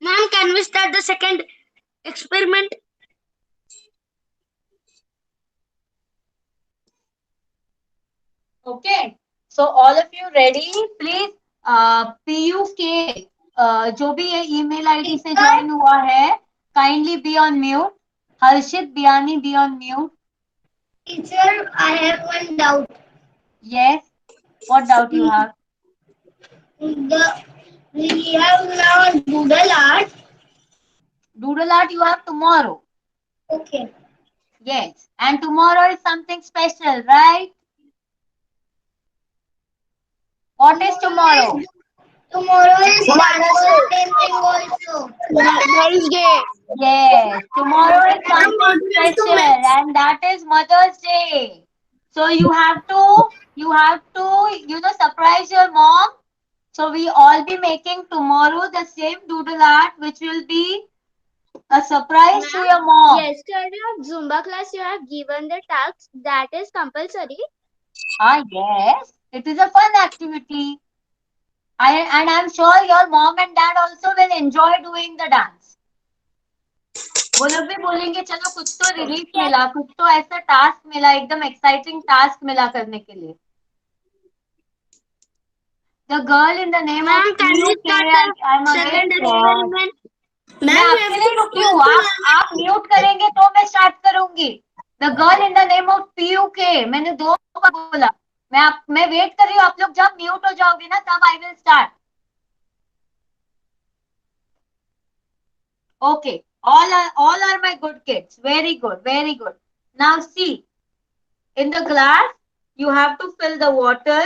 Ma'am, can we start the second experiment? Okay. So all of you ready? Please, PUK, जो भी ये email ID से join हुआ है, kindly be on mute. Harshit, Biani, be on mute. Teacher, I have one doubt. Yes. What doubt you have? We have now doodle art. Doodle art you have tomorrow. Okay. Yes. And tomorrow is something special, right? What is tomorrow? Tomorrow is Mother's Day also. Mother's Day. Yes. Tomorrow is something special, and that is Mother's Day. So you have to, surprise your mom. So we all be making tomorrow the same doodle art, which will be a surprise to your mom. Yesterday of Zumba class, you have given the task that is compulsory. Yes. It is a fun activity. And I'm sure your mom and dad also will enjoy doing the dance. वो लोग भी बोलेंगे चलो कुछ तो relief मिला, कुछ तो ऐसा टास्क मिला, एकदम एक्साइटिंग टास्क मिला करने के लिए. The girl in the name Ma'am, of can we start I'm the second again experiment? मैं आपके लिए रुकी हूँ. आप म्यूट करेंगे तो मैं स्टार्ट करूंगी. The girl in the name of PUK, मैंने 2 बार बोला. मैं वेट कर रही हूँ. आप लोग जब म्यूट हो जाओगे ना तब I will start. Okay, all are my good kids. Very good, very good. Now see, in the glass you have to fill the water.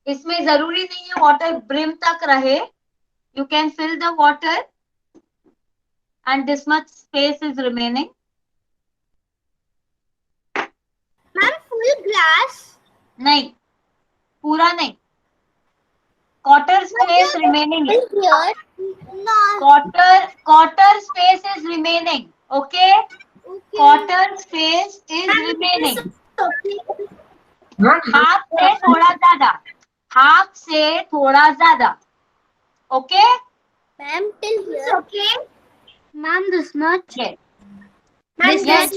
इसमें जरूरी नहीं है water brim तक रहे. You can fill the water and this much space is remaining. Ma'am, full glass? नहीं, पूरा नहीं. Quarter space remaining. Here? No. Quarter space is remaining. Okay? Quarter's phase is remaining. Half से थोड़ा ज्यादा, half से थोड़ा ज्यादा. Okay? Ma'am, till here. Okay. Ma'am, this much. Yes. Ma'am, Yes,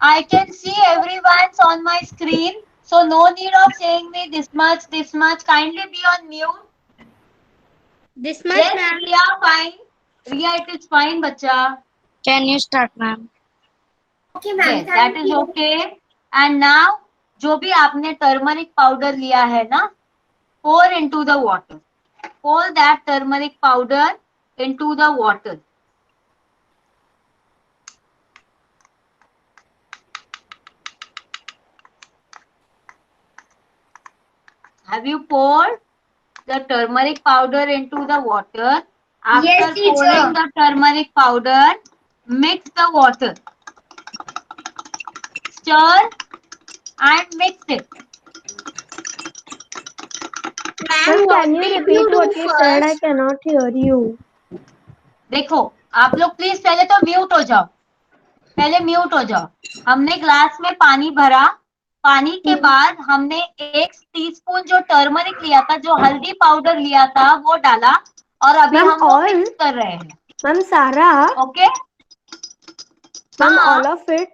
I can see everyone's on my screen. So no need of saying me this much, this much. Kindly be on mute. This much, Yes, ma'am. Riya, fine. Riya, it is fine, bacha. Can you start, ma'am? Okay, ma'am. Yes, that is okay. And now, जो भी आपने turmeric powder लिया है ना, pour into the water. Pour that turmeric powder into the water. Have you poured the turmeric powder into the water? After Yes, teacher. pouring the turmeric powder, mix the water. Stir and mix it. Ma'am, can you repeat what you said? I cannot hear you. देखो, आप लोग please पहले तो mute हो जाओ. पहले mute हो जाओ. हमने ग्लास में पानी भरा. पानी के बाद हमने 1 टीस्पून जो टर्मरिक लिया था, जो हल्दी पाउडर लिया था, वो डाला और अभी Ma'am, हम वो all? मिक्स कर रहे हैं. Ma'am, Sarah? ओके? Ma'am, हाँ. all of it?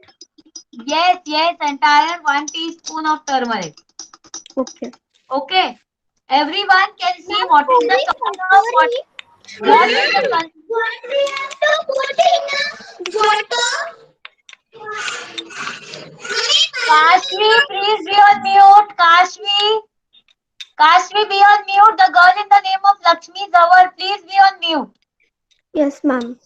Yes, entire 1 teaspoon of turmeric. Okay. Okay. Everyone can see what is the color of what is the color. What we have to put in water? Kashvi, please be on mute. Kashvi, be on mute. The girl in the name of Lakshmi Zawar, please be on mute. Yes, ma'am.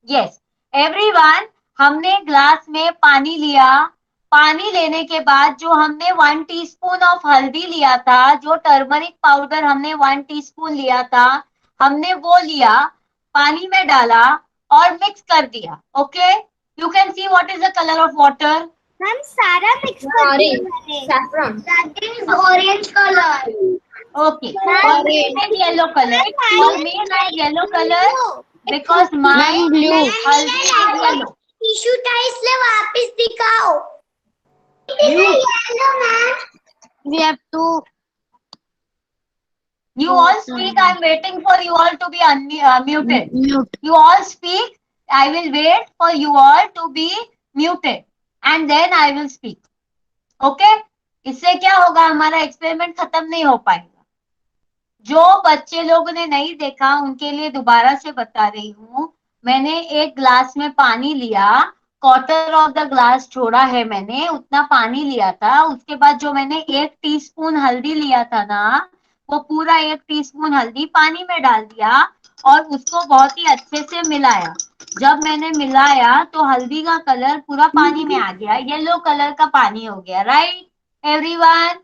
Yes. Everyone, हमने glass में पानी लिया. पानी लेने के बाद जो हमने 1 टीस्पून ऑफ हल्दी लिया था, जो टर्मरिक पाउडर हमने 1 टीस्पून लिया था, हमने वो लिया, पानी में डाला और मिक्स कर दिया. Okay? You can see what is the colour of water. Ma'am, Sarah mix saffron. That is orange color. Okay. For me it is yellow color. For me it is yellow color because my Ma'am, blue. haldi is yellow. Tissue टाइस ले वापस दिखाओ. It is yellow, ma'am. We have to. You all speak. I am waiting for you all to be muted. Mute. You all speak. I will wait for you all to be muted and then I will speak. Okay? इससे क्या होगा, हमारा experiment खत्म नहीं हो पाएगा. जो बच्चे लोगों ने नहीं देखा उनके लिए दोबारा से बता रही हूँ. मैंने एक ग्लास में पानी लिया, क्वार्टर ऑफ द ग्लास छोड़ा है मैंने, उतना पानी लिया था. उसके बाद जो मैंने 1 टीस्पून हल्दी लिया था ना, वो पूरा 1 टीस्पून हल्दी पानी में डाल दिया और उसको बहुत ही अच्छे से मिलाया. जब मैंने मिलाया तो हल्दी का कलर पूरा पानी में आ गया, येलो कलर का पानी हो गया. Right everyone?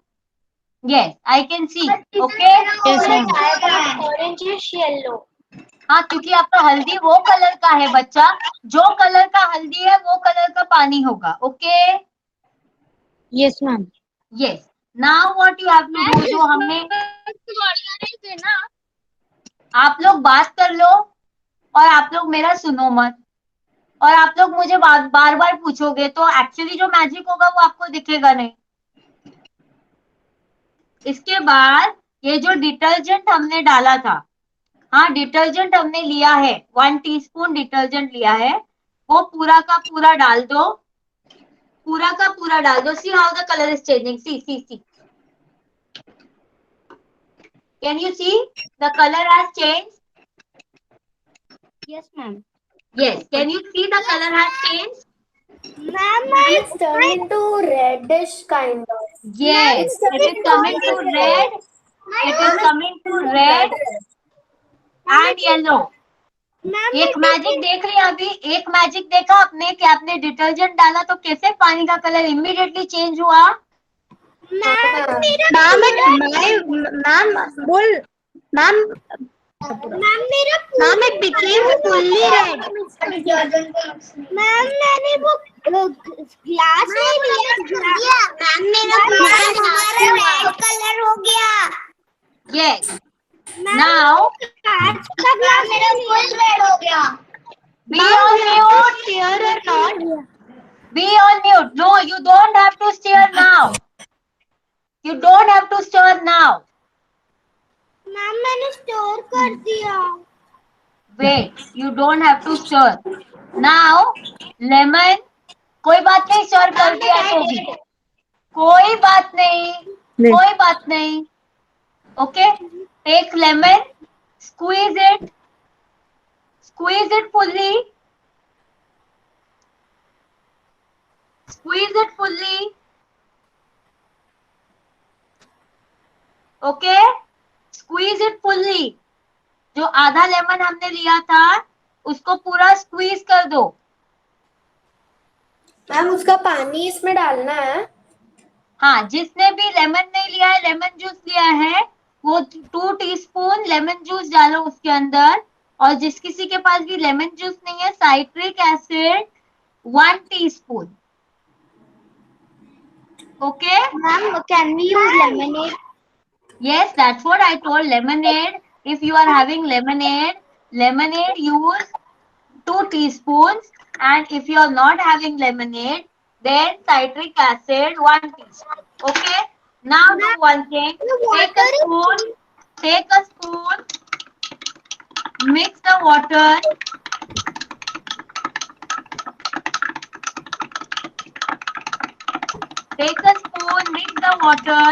Yes, I can C. Okay? Orange is yellow. हाँ, क्योंकि आपका हल्दी वो कलर का है बच्चा, जो कलर का हल्दी है वो कलर का पानी होगा. Okay? Yes, ma'am. Yes. Now what you have to do, जो हमने, आप लोग बात कर लो और आप लोग मेरा सुनो मत, और आप लोग मुझे बार बार पूछोगे तो एक्चुअली जो मैजिक होगा वो आपको दिखेगा नहीं. इसके बाद ये जो डिटर्जेंट हमने डाला था, हाँ डिटर्जेंट हमने लिया है, 1 टीस्पून डिटर्जेंट लिया है, वो पूरा का पूरा डाल दो. पूरा का पूरा डाल दो. See how the colour is changing. See. Can you see the colour has changed? Yes, ma'am. Yes. Can you see the color has changed? Ma'am, it's turned into reddish kind of. Yes. It is coming to red. It is coming to red and yellow. Ma'am, एक magic देख लिया अभी, एक magic देखा आपने कि आपने detergent डाला तो कैसे पानी का कलर इमीडिएटली चेंज हुआ. Ma'am, it became fully red. Ma'am, मैंने वो ग्लास नहीं लिया. Ma'am, मेरा पूरा red color हो गया. Yes. Now मेरा फुल रेड हो गया. be on mute. Stir or not? Be on mute. No, you don't have to stir now. You don't have to stir now. Ma'am मैंने स्टोर कर दिया. Wait, you don't have to stir. Now, lemon. कोई बात नहीं, stir कर दिया तो भी. कोई बात नहीं. कोई बात नहीं. Okay? Take lemon. Squeeze it. Squeeze it fully. Squeeze it fully. Okay? Squeeze it fully. जो आधा लेमन हमने लिया था उसको पूरा स्क्वीज कर दो. मैम उसका पानी इसमें डालना है. हाँ, जिसने भी लेमन नहीं लिया है, लेमन जूस लिया है, वो 2 टीस्पून लेमन जूस डालो उसके अंदर. और जिस किसी के पास भी लेमन जूस नहीं है, citric acid 1 teaspoon. Okay ma'am can we use lemonade? Yes, that's what I told. Lemonade. If you are having lemonade, use 2 teaspoons. And if you are not having lemonade, then citric acid 1 teaspoon. Okay. Now do one thing. Take a spoon. Mix the water. Take a spoon. Mix the water.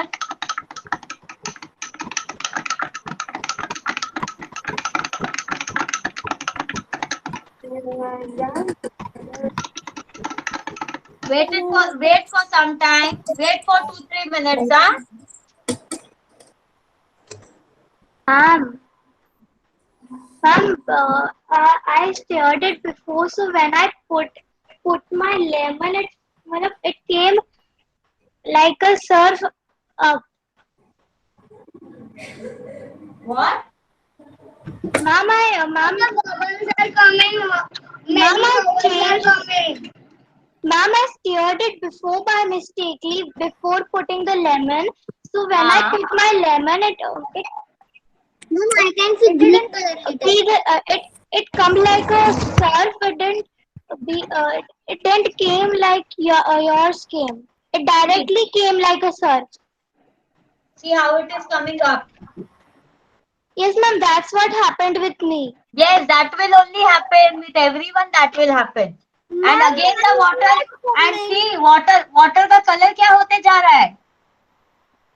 Wait for some time. Wait for 2-3 minutes. Ma'am, I stirred it before, so when I put my lemon, it came like a surf up. What? Ma'am, the bubbles are coming. Ma'am, I stirred it before by mistakenly before putting the lemon. So when I put my lemon, Ma'am, I can see green color. It come like a surf. It didn't came like yours came. It directly came like a surf. See how it is coming up. Yes, ma'am, that's what happened with me. Yes, that will only happen with everyone. That will happen. And again the water. And see water का color क्या होते जा रहा है?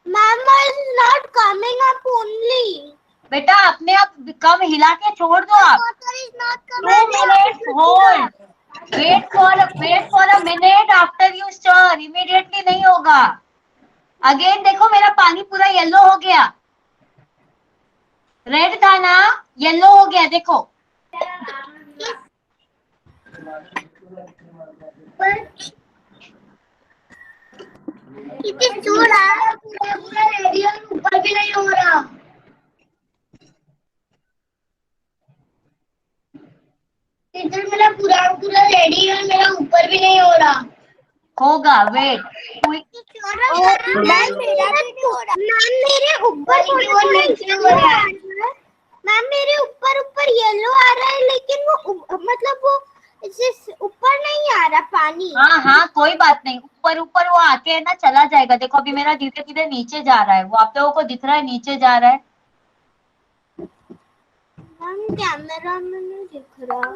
Ma'am, it's not coming up only. बेटा अपने आप कम हिला के छोड़ दो आप. Water is not 2 minutes hold. Wait for a minute after you stir. Immediately नहीं होगा. Again देखो मेरा पानी पूरा येलो हो गया. रेड था ना, येलो हो गया देखो. पूरा रेडी और ऊपर भी नहीं हो रहा. टीचर मेरा पूरा रेडी है और मेरा ऊपर भी नहीं हो रहा. होगा, वेट. मैम मेरे ऊपर नीचे हो रहा है. मैम मेरे ऊपर येलो आ रहा है, लेकिन वो मतलब वो ऊपर नहीं आ रहा पानी. हाँ कोई बात नहीं. ऊपर वो आके ना चला जाएगा. देखो अभी मेरा धीरे धीरे नीचे जा रहा है. वो आप लोगों को दिख रहा है नीचे जा रहा है. मैम कैमरा में नहीं दिख रहा.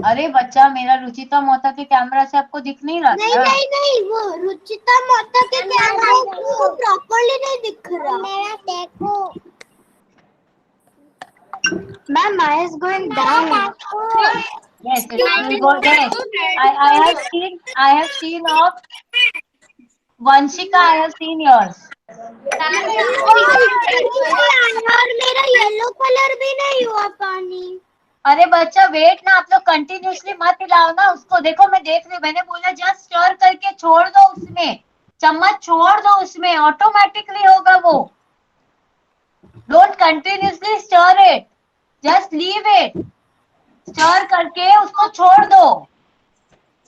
अरे बच्चा, मेरा रुचिता मोहता के कैमरा से आपको दिख नहीं रहा? नहीं वो रुचिता मोहता के कैमरा को प्रॉपर्ली नहीं दिख रहा. मेरा देखो. Ma'am I is going down. Yes, it will go there. I have seen of Vanshika. I have seen yours. और मेरा येलो कलर भी नहीं हुआ पानी. अरे बच्चा वेट ना, आप लोग कंटिन्यूसली मत हिलाओ ना उसको. देखो मैं देख रही हूँ. मैंने बोला जस्ट स्टर करके छोड़ दो उसमें. चम्मच छोड़ दो उसमें, ऑटोमेटिकली होगा वो. Don't continuously stir it. Just leave it. Stir करके उसको छोड़ दो.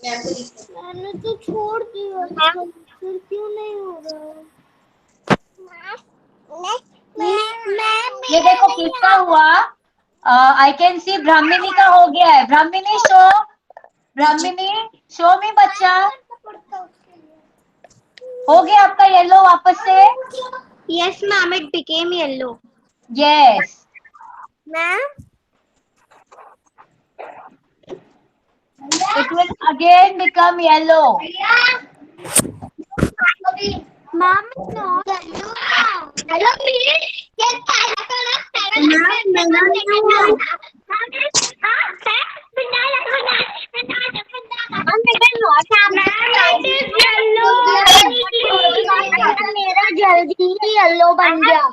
मैंने तो छोड़ दिया, फिर क्यों नहीं हो रहा? ये देखो किसका हुआ? आई कैन सी ब्राह्मणी का हो गया है. ब्राह्मणी शो मी बच्चा. हो गया आपका येलो वापस से? Yes, ma'am. It became yellow. Yes. Ma'am. It will again become yellow. Ma'am, no. Hello, please. Yes, मेरा जल्दी ही येलो बन गया.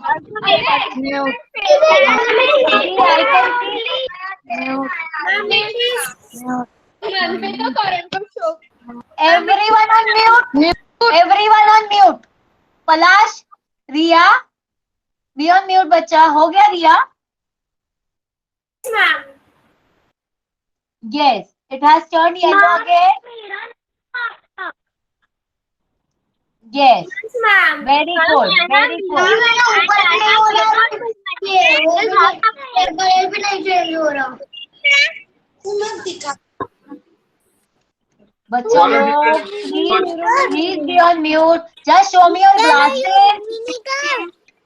Everyone on mute. Everyone on mute. Palash, Riya, be on mute बच्चा. हो गया रिया? Yes. It has turned yellow again. Yes. Very good. Very good. बच्चों लोग please be on mute. Just show me your glasses.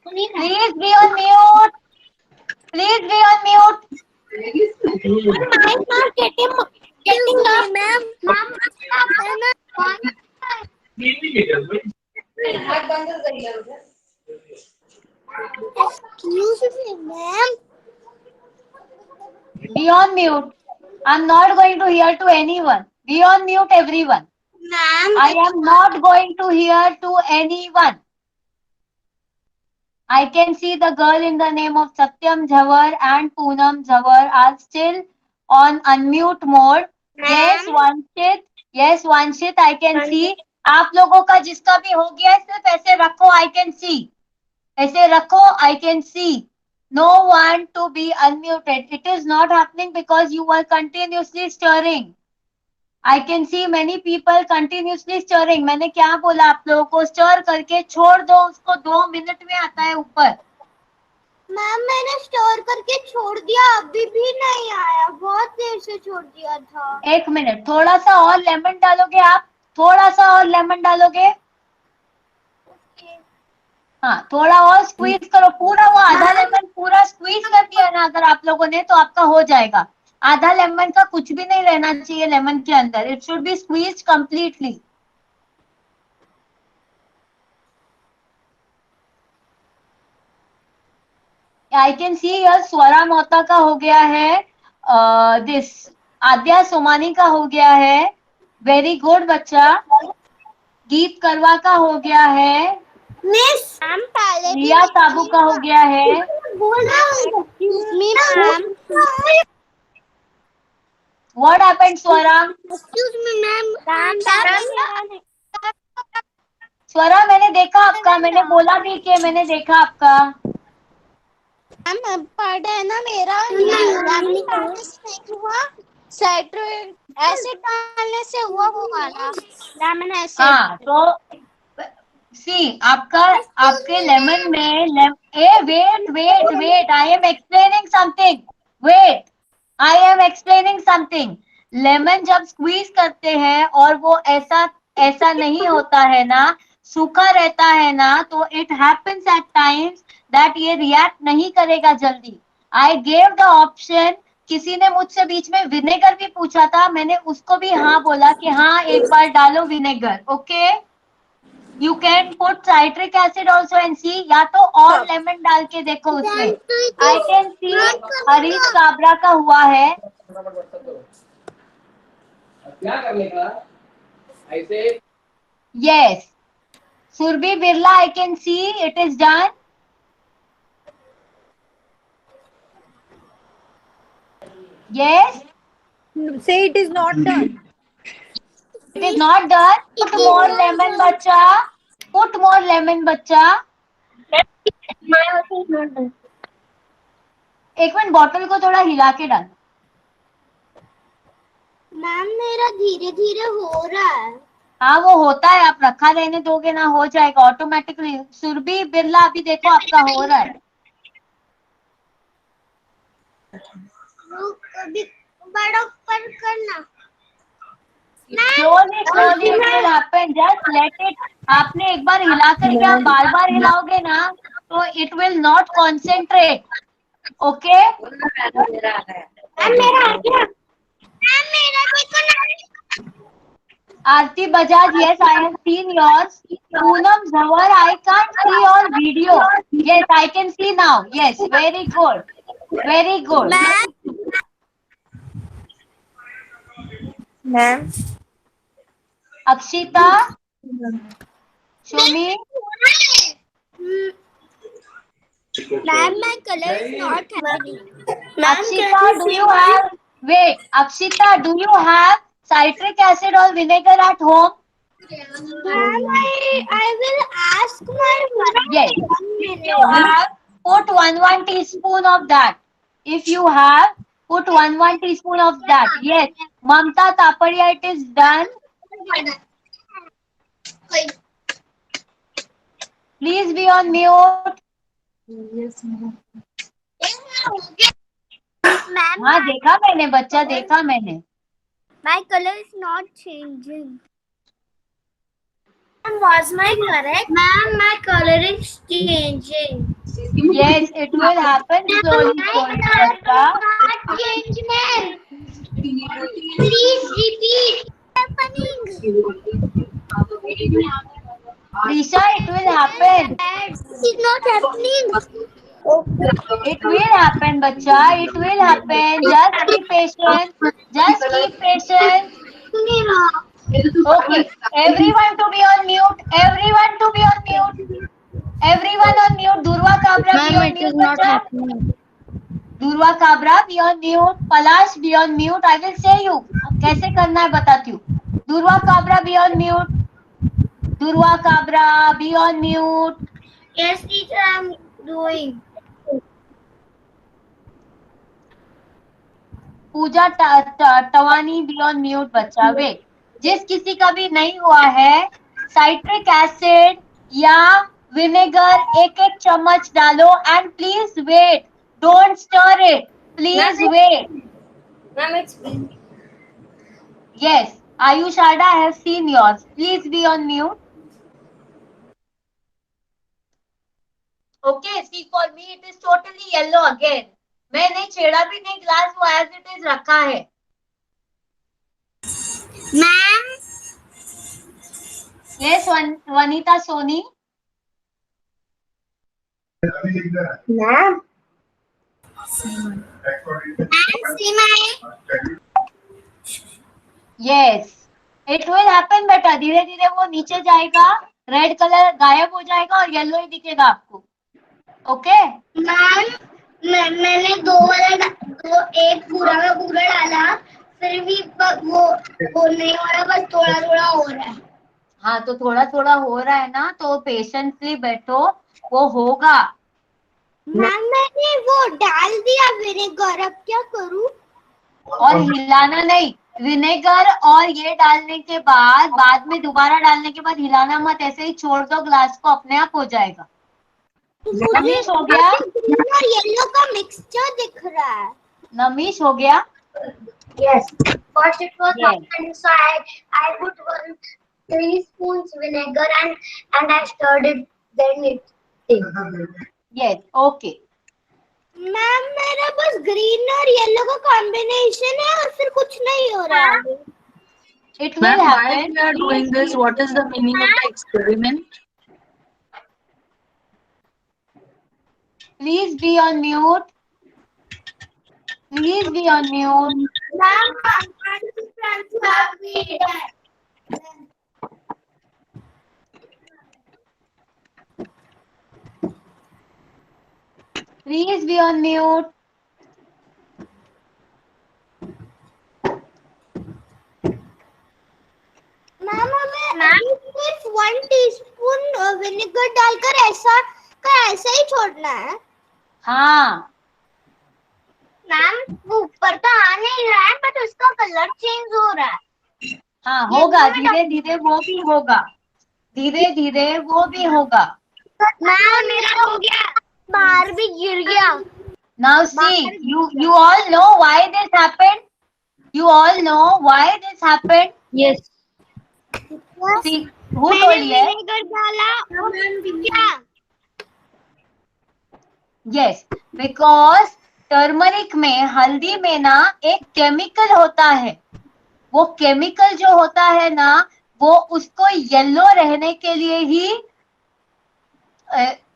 Please be on mute. Please be on mute. Be on mute. I'm not going to hear to anyone. Be on mute, everyone. I am not going to hear to anyone. I can see the girl in the name of Satyam Jhawar and Poonam Jhawar are still on unmute mode. Yes, Vanshit. Yes, Vanshit, I can see. आप लोगों का जिसका भी हो गया है सिर्फ ऐसे रखो. I can see. ऐसे रखो. I can see. No one to be unmuted. It is not happening because you are continuously stirring. I can see many people continuously stirring. मैंने क्या बोला आप लोगों को? स्टर करके छोड़ दो उसको. 2 मिनट में आता है ऊपर. मैम मैंने स्टोर करके छोड़ दिया, अभी भी नहीं आया. बहुत देर से छोड़ दिया था. 1 मिनट. थोड़ा सा और लेमन डालोगे आप? थोड़ा सा और लेमन डालोगे? हाँ, थोड़ा और स्क्वीज करो. पूरा वो आधा लेमन पूरा स्क्वीज कर दिया ना अगर आप लोगों ने तो आपका हो जाएगा. आधा लेमन का कुछ भी नहीं रहना चाहिए लेमन के अंदर. It should be squeeze completely. I can see यर स्वरा मोहता का हो गया है. दिस आद्या सोमानी का हो गया है. वेरी गुड बच्चा. गीत करवा का हो गया है. मिस रिया साबू का हो गया है. What happened, Swara? Excuse me, ma'am. स्वरा मैंने देखा आपका. मैंने बोला भी कि मैंने देखा आपका. मैम पढ़ है ना मेरा हुआ सेट ऐसे डालने से हुआ वो वाला लेमन ऐसे. हाँ तो सी आपका आपके लेमन में wait I am explaining something. Wait I am explaining something. Lemon जब स्क्वीज करते हैं और वो ऐसा नहीं होता है ना, सूखा रहता है ना, तो it happens at times that ये रिएक्ट नहीं करेगा जल्दी. I gave the option. किसी ने मुझसे बीच में विनेगर भी पूछा था, मैंने उसको भी हाँ बोला कि हाँ एक बार डालो vinegar. Okay, you can put citric acid also and see. या तो और लेमन डाल के देखो उसमें. I can see Harish Kabra का हुआ है. क्या करने का ऐसे? Yes. Surabhi Birla, I can see it is done. Yes. Say it is not done. It is not done. Put more lemon, बच्चा. Put more lemon, बच्चा. एक मिनट बॉटल को थोड़ा हिला के डाल. मैम मेरा धीरे धीरे हो रहा है. हाँ वो होता है. आप रखा रहने दोगे ना, हो जाएगा ऑटोमेटिकली. सुरभि बिरला अभी देखो आपका हो रहा है. बड़ा ऊपर करना। slowly it will happen, just let it. आपने एक बार हिला करके आप बार बार हिलाओगे ना तो it will not concentrate. Okay? मेरा आ गया। मेरा देखो ना। Aarti Bajaj, yes, I have seen yours. Poonam Zawar, I can't see your video. Yes, I can see now. Yes, very good. Very good. Ma'am. Akshita, show me. Ma'am, my color is not happening. Akshita, do you have, wait, Akshita, do you have citric acid or vinegar at home? Ma'am, I will ask my mother. Yes. If you have, put 1 teaspoon of that. If you have, put 1 teaspoon of that. Yes. Mamta Tapadia, it is done. Please be on mute. Ma'am, हाँ देखा मैंने, बच्चा देखा मैंने. my color is not changing. Ma'am, was my correct? Ma'am, my color is changing. Yes, it will happen slowly, slowly, bachcha. Change, ma'am. Please repeat. Happening. Risha, it will happen. It's not happening. It will happen, bachcha. It will happen. Just be patient. Just keep patient. Okay. Everyone to be on mute. Everyone to be on mute. Everyone on mute. Durva Kabra, be Ma'am, on it is mute, not bachcha. happening. Durva Kabra, be on mute. Palash, be on mute. I will say you. कैसे करना है बताती हूँ. Durva Kabra, be on mute. Durva Kabra, be on mute. Yes, teacher, I'm doing. Puja Tawani, be on mute बच्चा. Wait, जिस किसी का भी नहीं हुआ है, साइट्रिक एसिड या विनेगर एक एक चम्मच डालो and please wait. Don't stir it. Please wait. Ma'am, it's Yes, Ayushada, I have seen yours. Please be on mute. Okay, see, for me it is totally yellow again. मैं नहीं छेड़ा भी नहीं, ग्लास वो as it is रखा है. Ma'am. Yes, Vanita Soni. Ma'am. See my. Yes, it will happen बेटा. धीरे धीरे वो नीचे जाएगा, रेड कलर गायब हो जाएगा और येलो ही दिखेगा आपको. ओके? मैम, मैंने दो एक पूरा का पूरा डाला, फिर भी वो नहीं हो रहा, बस थोड़ा थोड़ा हो रहा है. हाँ, तो थोड़ा थोड़ा हो रहा है ना, तो पेशेंटली बैठो, वो होगा. मैम, मैंने वो डाल दिया विनेगर, अब क्या करूं? और हिलाना नहीं. विनेगर और ये डालने के बाद में दोबारा डालने के बाद हिलाना मत. ऐसे ही छोड़ दो ग्लास को, अपने आप हो जाएगा. नमीश हो गया. और येलो का मिक्सचर दिख रहा है. नमीश हो गया. Yes. First it was Yes. happened, so I put 3 spoons vinegar and I stirred it. Then it. Yes, okay. Ma'am, मेरा बस ग्रीन और येलो का कॉम्बिनेशन है और फिर कुछ नहीं हो रहा है. It will Ma'am, while happen. we are doing this, what is the meaning of the experiment? Please be on mute. Please be on mute. Ma'am, Please be on mute. Ma'am, हमें सिर्फ 1 टीस्पून विनेगर डालकर ऐसा ही छोड़ना है. हाँ, ma'am, वो ऊपर तो आ नहीं रहा है, बट उसका कलर चेंज हो रहा है. हाँ होगा. धीरे धीरे वो भी होगा. धीरे धीरे वो भी होगा. मैम, मेरा हो गया, बाहर भी गिर गया. Now see, you all know why this happened? You all know why this happened? Yes. See, who told you? Yes, because turmeric में, हल्दी में ना एक केमिकल होता है. वो केमिकल जो होता है ना, वो उसको येलो रहने के लिए ही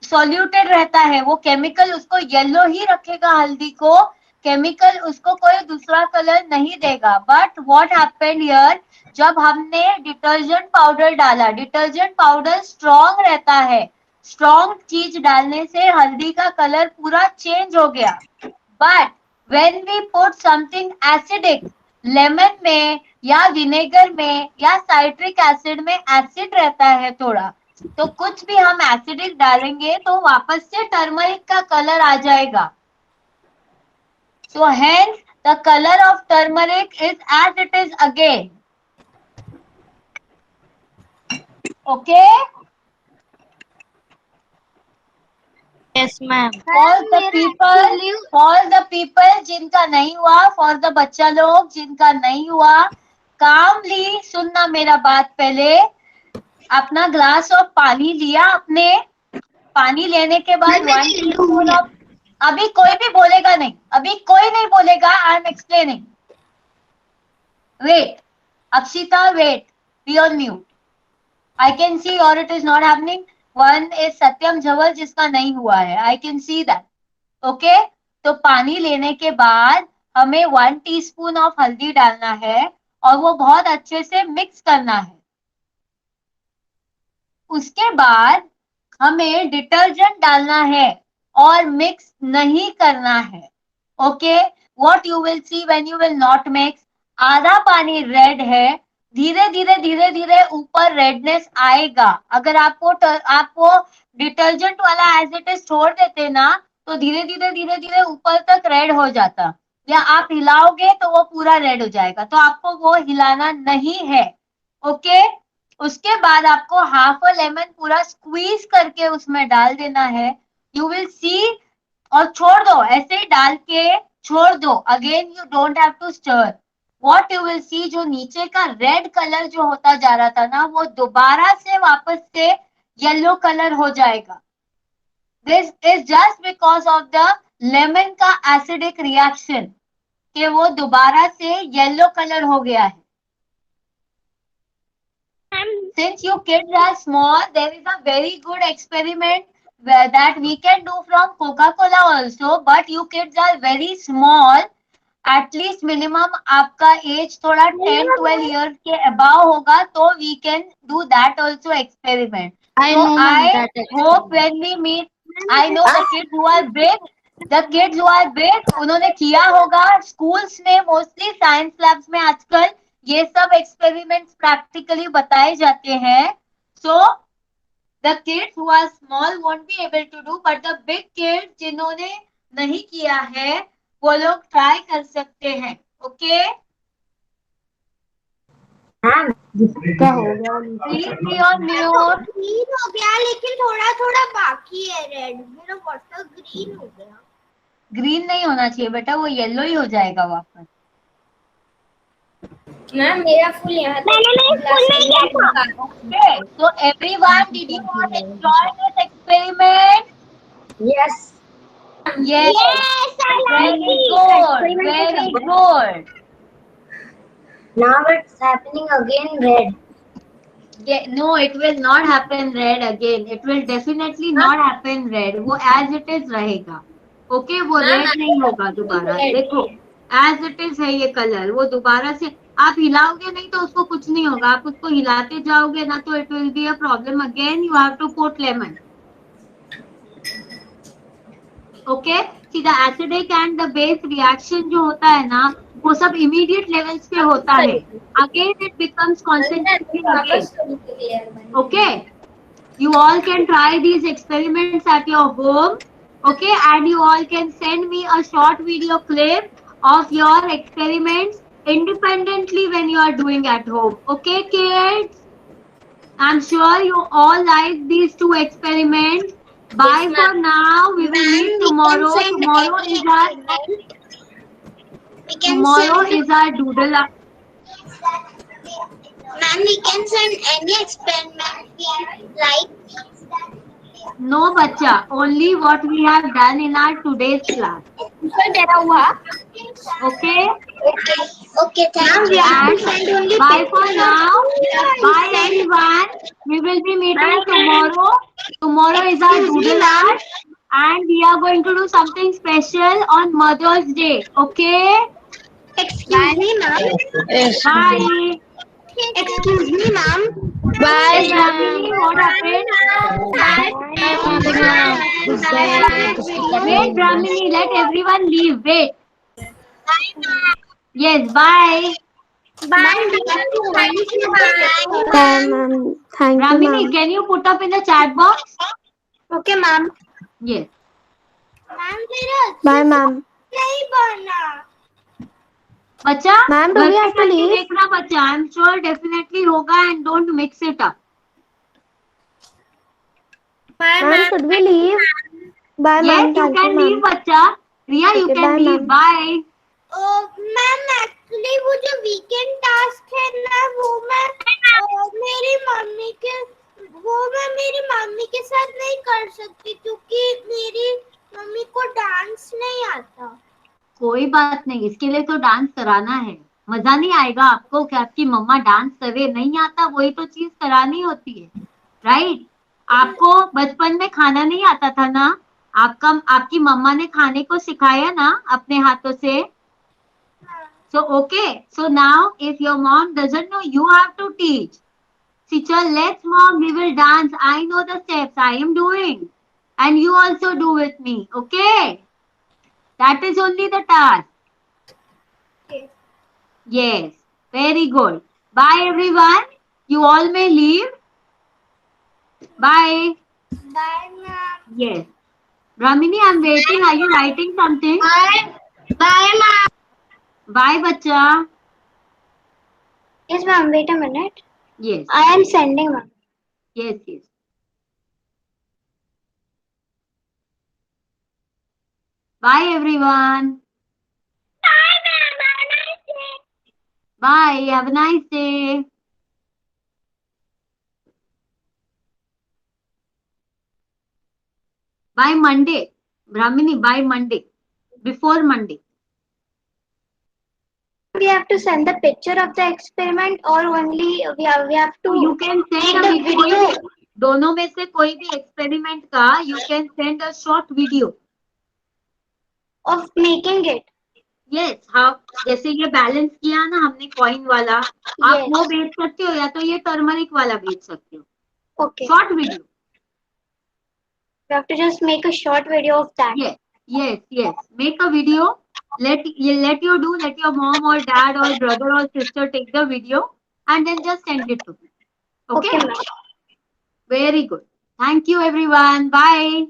सॉल्यूटेड रहता है. वो केमिकल उसको येलो ही रखेगा, हल्दी को. केमिकल उसको कोई दूसरा कलर नहीं देगा. बट व्हाट हैपेंड हियर, जब हमने डिटर्जेंट पाउडर डाला, डिटर्जेंट पाउडर स्ट्रॉन्ग रहता है. स्ट्रॉन्ग चीज डालने से हल्दी का कलर पूरा चेंज हो गया. But when we put something acidic, lemon में या विनेगर में या साइट्रिक एसिड में एसिड रहता है थोड़ा, तो कुछ भी हम एसिडिक डालेंगे तो वापस से टर्मरिक का कलर आ जाएगा. So hence the colour of turmeric is as it is again. Okay, Yes, ma'am. For the people जिनका नहीं हुआ, फॉर द बच्चा लोग जिनका नहीं हुआ, कामली सुनना मेरा बात. पहले अपना ग्लास ऑफ पानी लिया आपने. पानी लेने के बाद 1 टीस्पून ऑफ, अभी कोई भी बोलेगा नहीं, अभी कोई नहीं बोलेगा. I am explaining. Wait Akshita, wait, be on mute. I can see और it is not happening. One is Satyam Jhawal जिसका नहीं हुआ है. I can see that. Okay, तो पानी लेने के बाद हमें 1 टीस्पून ऑफ हल्दी डालना है और वो बहुत अच्छे से मिक्स करना है. उसके बाद हमें डिटर्जेंट डालना है और मिक्स नहीं करना है. Okay, what you will see when you will not mix, आधा पानी रेड है, धीरे धीरे धीरे धीरे ऊपर रेडनेस आएगा. अगर आपको डिटर्जेंट वाला एज इट इज छोड़ देते ना, तो धीरे धीरे धीरे धीरे ऊपर तक रेड हो जाता. या आप हिलाओगे तो वो पूरा रेड हो जाएगा. तो आपको वो हिलाना नहीं है. ओके, उसके बाद आपको हाफ अ लेमन पूरा स्क्वीज करके उसमें डाल देना है. यू विल सी, और छोड़ दो, ऐसे ही डाल के छोड़ दो. Again you don't have to stir. What you will see, जो नीचे का रेड कलर जो होता जा रहा था ना, वो दोबारा से वापस से येलो कलर हो जाएगा. This is just because of the lemon का एसिडिक रिएक्शन, कि वो दोबारा से येलो कलर हो गया है. Since you kids are small, there is a very good experiment that we can do from Coca-Cola also, but you kids are very small. At least minimum आपका as थोड़ा 10-12 years के above होगा, तो we can do that also experiment. I So know, ma'am, I that experiment. hope when we meet, I know the kids who are big, उन्होंने किया होगा. Schools में mostly science labs में आजकल ये सब एक्सपेरिमेंट्स प्रैक्टिकली बताए जाते हैं. So the kids who are small won't be able to do, but the big kids जिन्होंने नहीं किया है वो लोग ट्राई कर सकते हैं. ओके, क्या हो गया? ग्रीन हो गया, लेकिन थोड़ा थोड़ा बाकी है रेड. मेरा वाटर ग्रीन हो गया. ग्रीन नहीं होना चाहिए बेटा, वो येलो ही हो जाएगा वापस. मैम मेरा फुल यहाँ तक. Okay, so everyone, did you all enjoy this experiment? Yes. Yes. Very good. Very good. Now it's happening again red. Yeah, no, it will not happen red again. It will definitely not happen red. वो as it is रहेगा. Okay, वो red नहीं होगा दोबारा. देखो, as it is है ये colour. वो दोबारा से आप हिलाओगे नहीं तो उसको कुछ नहीं होगा. आप उसको हिलाते जाओगे ना तो it will be a problem again. You have to put lemon. Okay, see the acidic and the base reaction जो होता है ना, वो सब immediate levels पे होता है. Again it becomes concentrated again. Okay, you all can try these experiments at your home. Okay, and you all can send me a short video clip of your experiments independently when you are doing at home. Okay, kids? I'm sure you all like these two experiments. Bye Yes, for ma'am. now. We will meet tomorrow. Tomorrow is our doodle. Ma'am, we can send any experiment we like. No, bacha. Only what we have done in our today's class. Okay? Okay, thank you. And bye for now. Bye everyone. We will be meeting tomorrow. Tomorrow is our doodle art. And we are going to do something special on Mother's Day. Okay? Excuse me, ma'am. Yes. Bye. Excuse me, ma'am. Yes, Ramini, what happened? Wait, Ramini, let everyone leave. Wait. Yes, bye. Bye. Thank you, ma'am. Bye, ma'am. Thank you, Ramini, ma'am. can you put up in the chat box? Okay, ma'am. Yes. Bye, ma'am. बच्चा Ma'am, do घर we पे have to करके leave? देखना बच्चा. I'm sure definitely होगा and don't mix it up. Ma'am, should we leave? Bye, Yes, ma'am. you Thank you, can leave ma'am. बच्चा. Riya, you Okay, can bye, leave. ma'am. Bye. Ma'am actually वो जो weekend task है ना वो मैं मेरी mummy के साथ नहीं कर सकती क्योंकि मेरी मम्मी को डांस नहीं आता. कोई बात नहीं, इसके लिए तो डांस कराना है. मजा नहीं आएगा आपको कि आपकी मम्मा डांस करे? नहीं आता, वही तो चीज करानी होती है, राइट? आपको बचपन में खाना नहीं आता था ना? आपकी मम्मा ने खाने को सिखाया ना अपने हाथों से. So okay, so now if your mom doesn't know, you have to teach. See, chal, let's mom, we will dance. I know the steps, I am doing. And you also do with me, okay? That is only the task. Okay. Yes, very good. Bye everyone. You all may leave. Bye. Bye, ma'am. Yes. Ramini, I'm waiting. Are you writing something? Bye, ma'am. Bye, bacha. Yes, ma'am. Wait a minute. Yes, I am sending, ma'am. yes, yes. Bye everyone. Bye, ma'am. Have a nice day. Bye. Have a nice day. By Monday. Brahmini, by Monday. Before Monday. We have to send the picture of the experiment or only we have to You can send a make the video. दोनों में से कोई भी experiment का you can send a short video. Of making it. Yes, हाँ, जैसे ये balance किया ना हमने कॉइन वाला, आप वो भेज सकते हो या तो ये टर्मरिक वाला भेज सकते हो. Okay. Short video. We have to just make a short video of that. Yes, yes, yes. Make a video. Let your mom or dad or brother or sister take the video and then just send it to me. Okay? Okay, ma'am. Very good. Thank you everyone. Bye.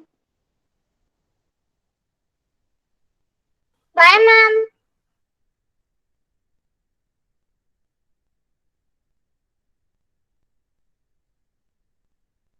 Bye, ma'am.